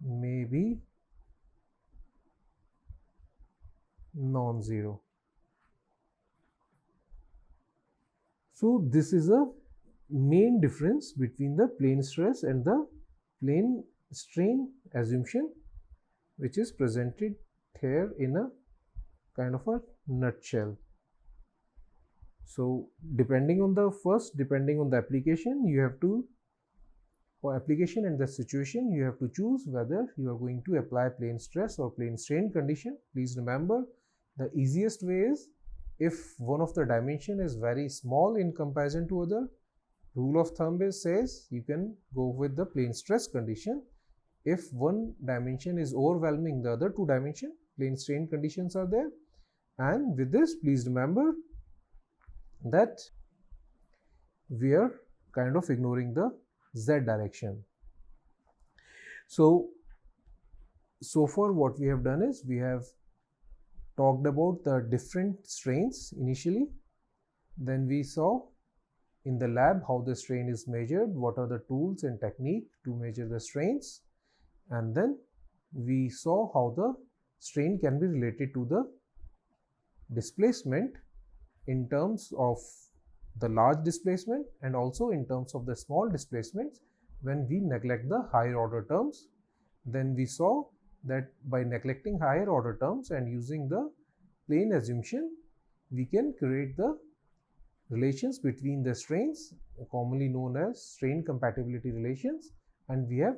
A: may be non-zero. So this is a main difference between the plane stress and the plane strain assumption, which is presented here in a kind of a nutshell. So depending on the application, you have to, for application and the situation, you have to choose whether you are going to apply plane stress or plane strain condition. Please remember, the easiest way is, if one of the dimension is very small in comparison to other, rule of thumb says you can go with the plane stress condition. If one dimension is overwhelming the other two dimension, plane strain conditions are there. And with this, please remember that we are kind of ignoring the z direction. So far what we have done is we have talked about the different strains initially. Then we saw in the lab how the strain is measured, what are the tools and technique to measure the strains, and then we saw how the strain can be related to the displacement in terms of the large displacement and also in terms of the small displacements when we neglect the higher order terms. Then we saw that by neglecting higher order terms and using the plane assumption, we can create the relations between the strains, commonly known as strain compatibility relations, and we have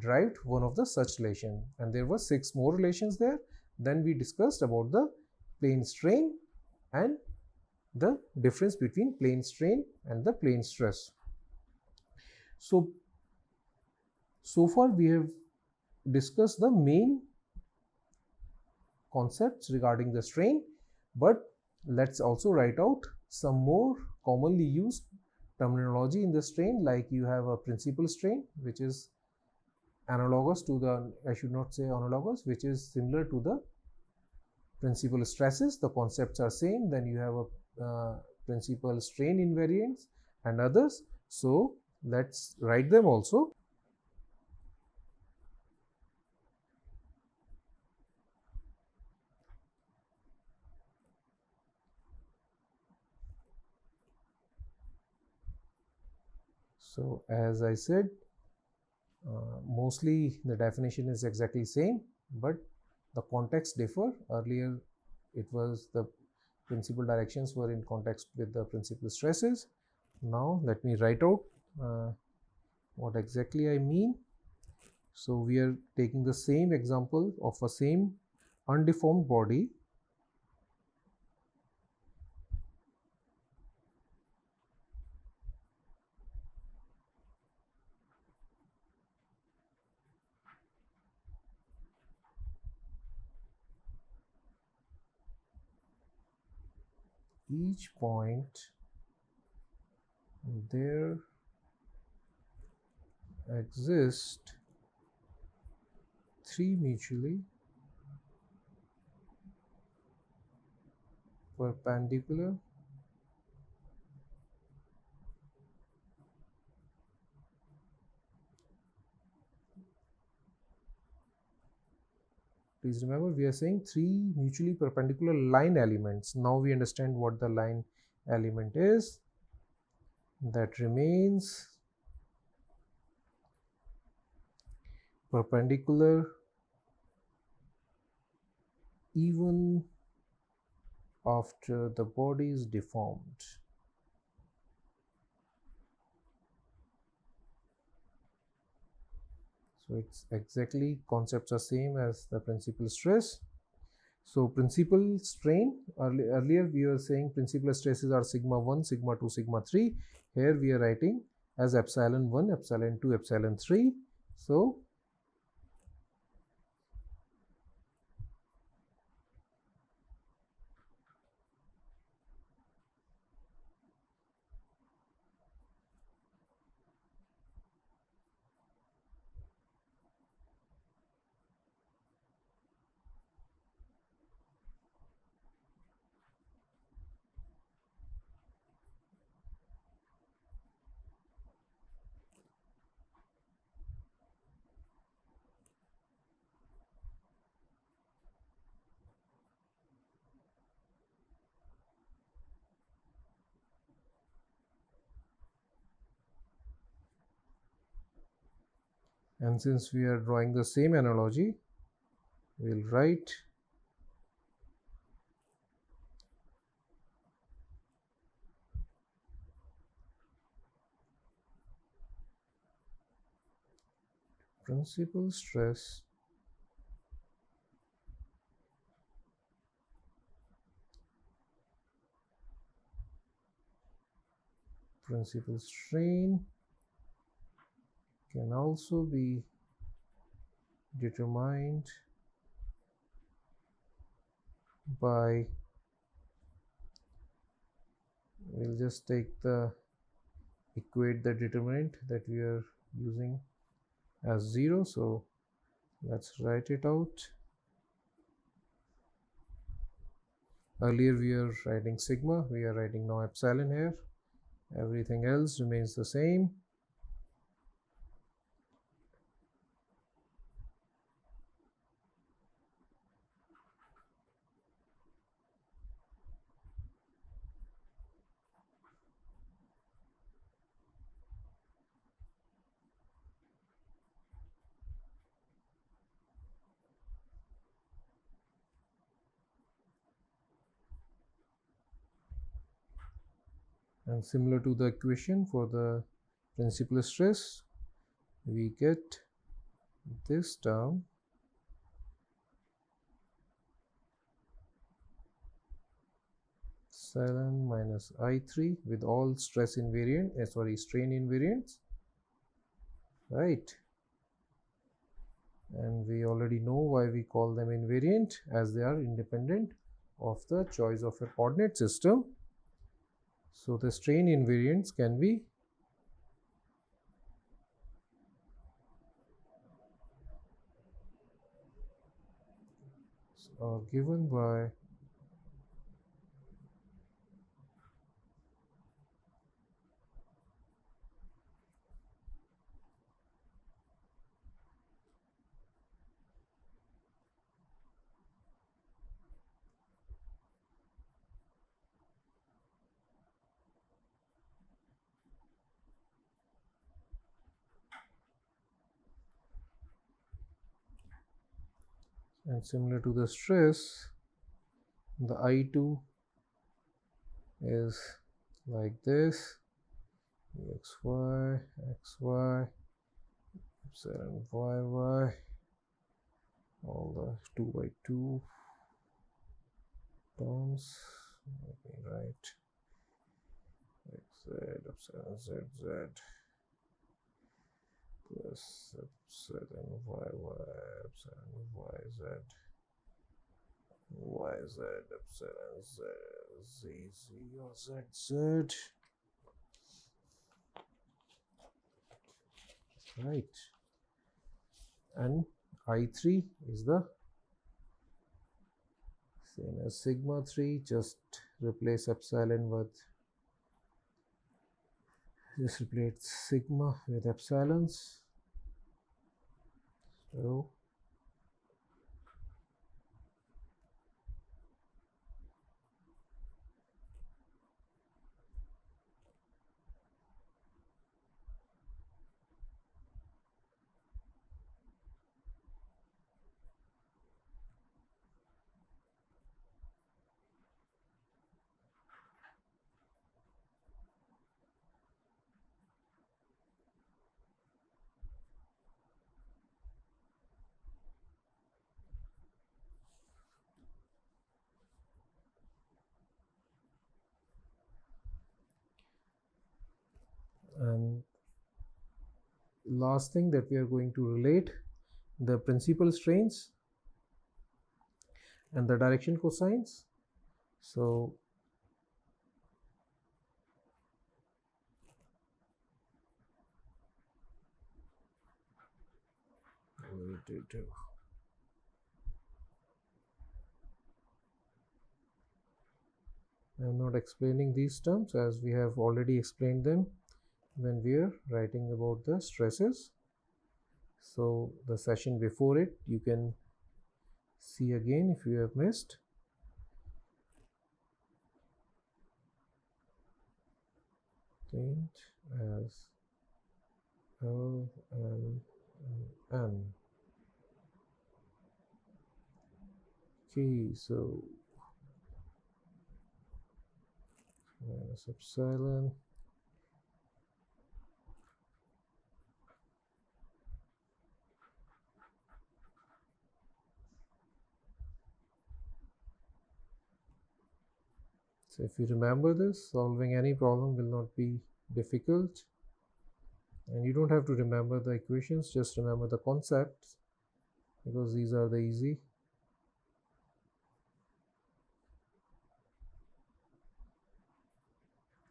A: derived one of the such relation, and there were 6 more relations there. Then we discussed about the plane strain and the difference between plane strain and the plane stress. So far we have discussed the main concepts regarding the strain, but let's also write out some more commonly used terminology in the strain. Like you have a principal strain, which is analogous to the, I should not say analogous, which is similar to the principal stresses. The concepts are same. Then you have a principal strain invariants and others. So let's write them also. So as I said, mostly the definition is exactly same, but the context differ. Earlier it was the principal directions were in context with the principal stresses. Now let me write out what exactly I mean. So we are taking the same example of a same undeformed body. Each point there exist 3 mutually perpendicular please remember we are saying 3 mutually perpendicular line elements. Now we understand what the line element is. That remains perpendicular even after the body is deformed. So it's exactly, concepts are same as the principal stress. So principal strain, earlier we were saying principal stresses are sigma 1, sigma 2, sigma 3. Here we are writing as epsilon 1, epsilon 2, epsilon 3. So and since we are drawing the same analogy, we'll write principal stress principal strain can also be determined by, we'll just take the equate the determinant that we are using as 0, so let's write it out. Earlier we are writing sigma, we are writing now epsilon here. Everything else remains the same. And similar to the equation for the principal stress, we get this term epsilon minus I3 with all stress invariant, strain invariants, right? And we already know why we call them invariant, as they are independent of the choice of a coordinate system. So the strain invariants can be given by and similar to the stress, the I2 is like this, xy, xy, epsilon yy, all the 2 by 2 terms, let me write xz, epsilon zz, plus epsilon yy, epsilon yz, yz, epsilon z, zz or zz, right? And I3 is the same as sigma 3, just replace epsilon with, just replace sigma with epsilons. So and last thing that we are going to relate the principal strains and the direction cosines. So I am not explaining these terms, as we have already explained them when we are writing about the stresses. So the session before it you can see again if you have missed. As L, L, N. Okay, so minus epsilon So if you remember this, solving any problem will not be difficult, and you don't have to remember the equations, just remember the concepts, because these are the easy.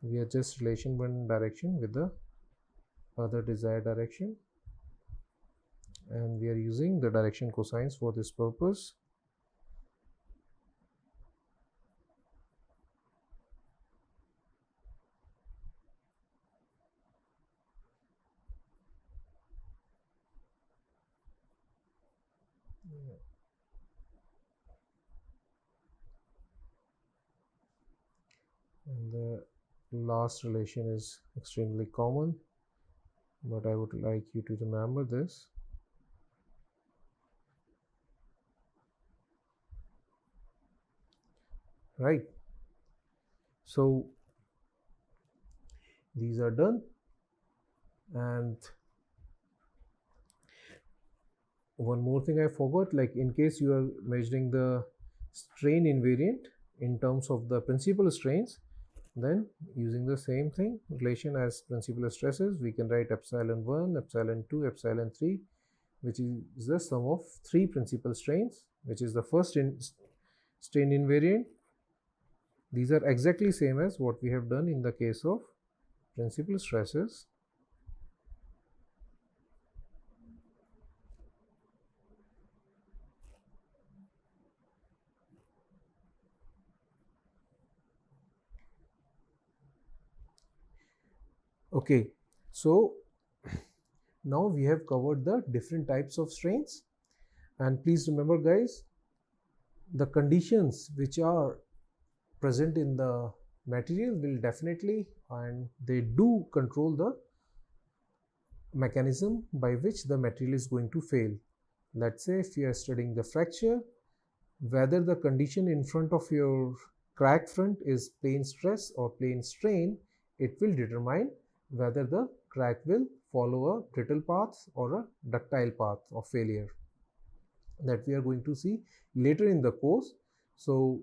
A: We adjust relation one direction with the other desired direction, and we are using the direction cosines for this purpose. And the last relation is extremely common, but I would like you to remember this. Right, so these are done, and one more thing I forgot, like in case you are measuring the strain invariant in terms of the principal strains, then using the same thing, relation as principal stresses, we can write epsilon 1, epsilon 2, epsilon 3, which is the sum of three principal strains, which is the first strain invariant. These are exactly same as what we have done in the case of principal stresses. Okay, so now we have covered the different types of strains, and please remember guys, the conditions which are present in the material will definitely, and they do control the mechanism by which the material is going to fail. Let's say if you are studying the fracture, whether the condition in front of your crack front is plane stress or plane strain, it will determine whether the crack will follow a brittle path or a ductile path of failure, that we are going to see later in the course. So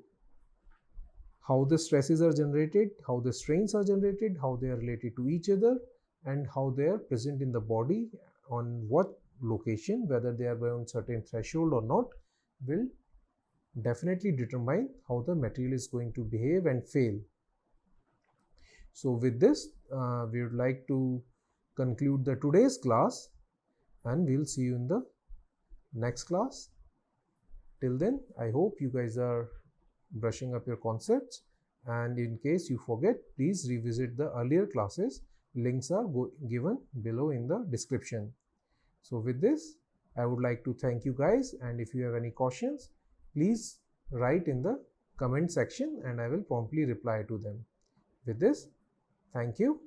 A: how the stresses are generated, how the strains are generated, how they are related to each other, and how they are present in the body, on what location, whether they are beyond certain threshold or not, will definitely determine how the material is going to behave and fail. So with this, we would like to conclude the today's class, and we'll see you in the next class. Till then, I hope you guys are brushing up your concepts, and in case you forget, please revisit the earlier classes. Links are given below in the description. So with this, I would like to thank you guys, and if you have any questions, please write in the comment section and I will promptly reply to them. With this, thank you.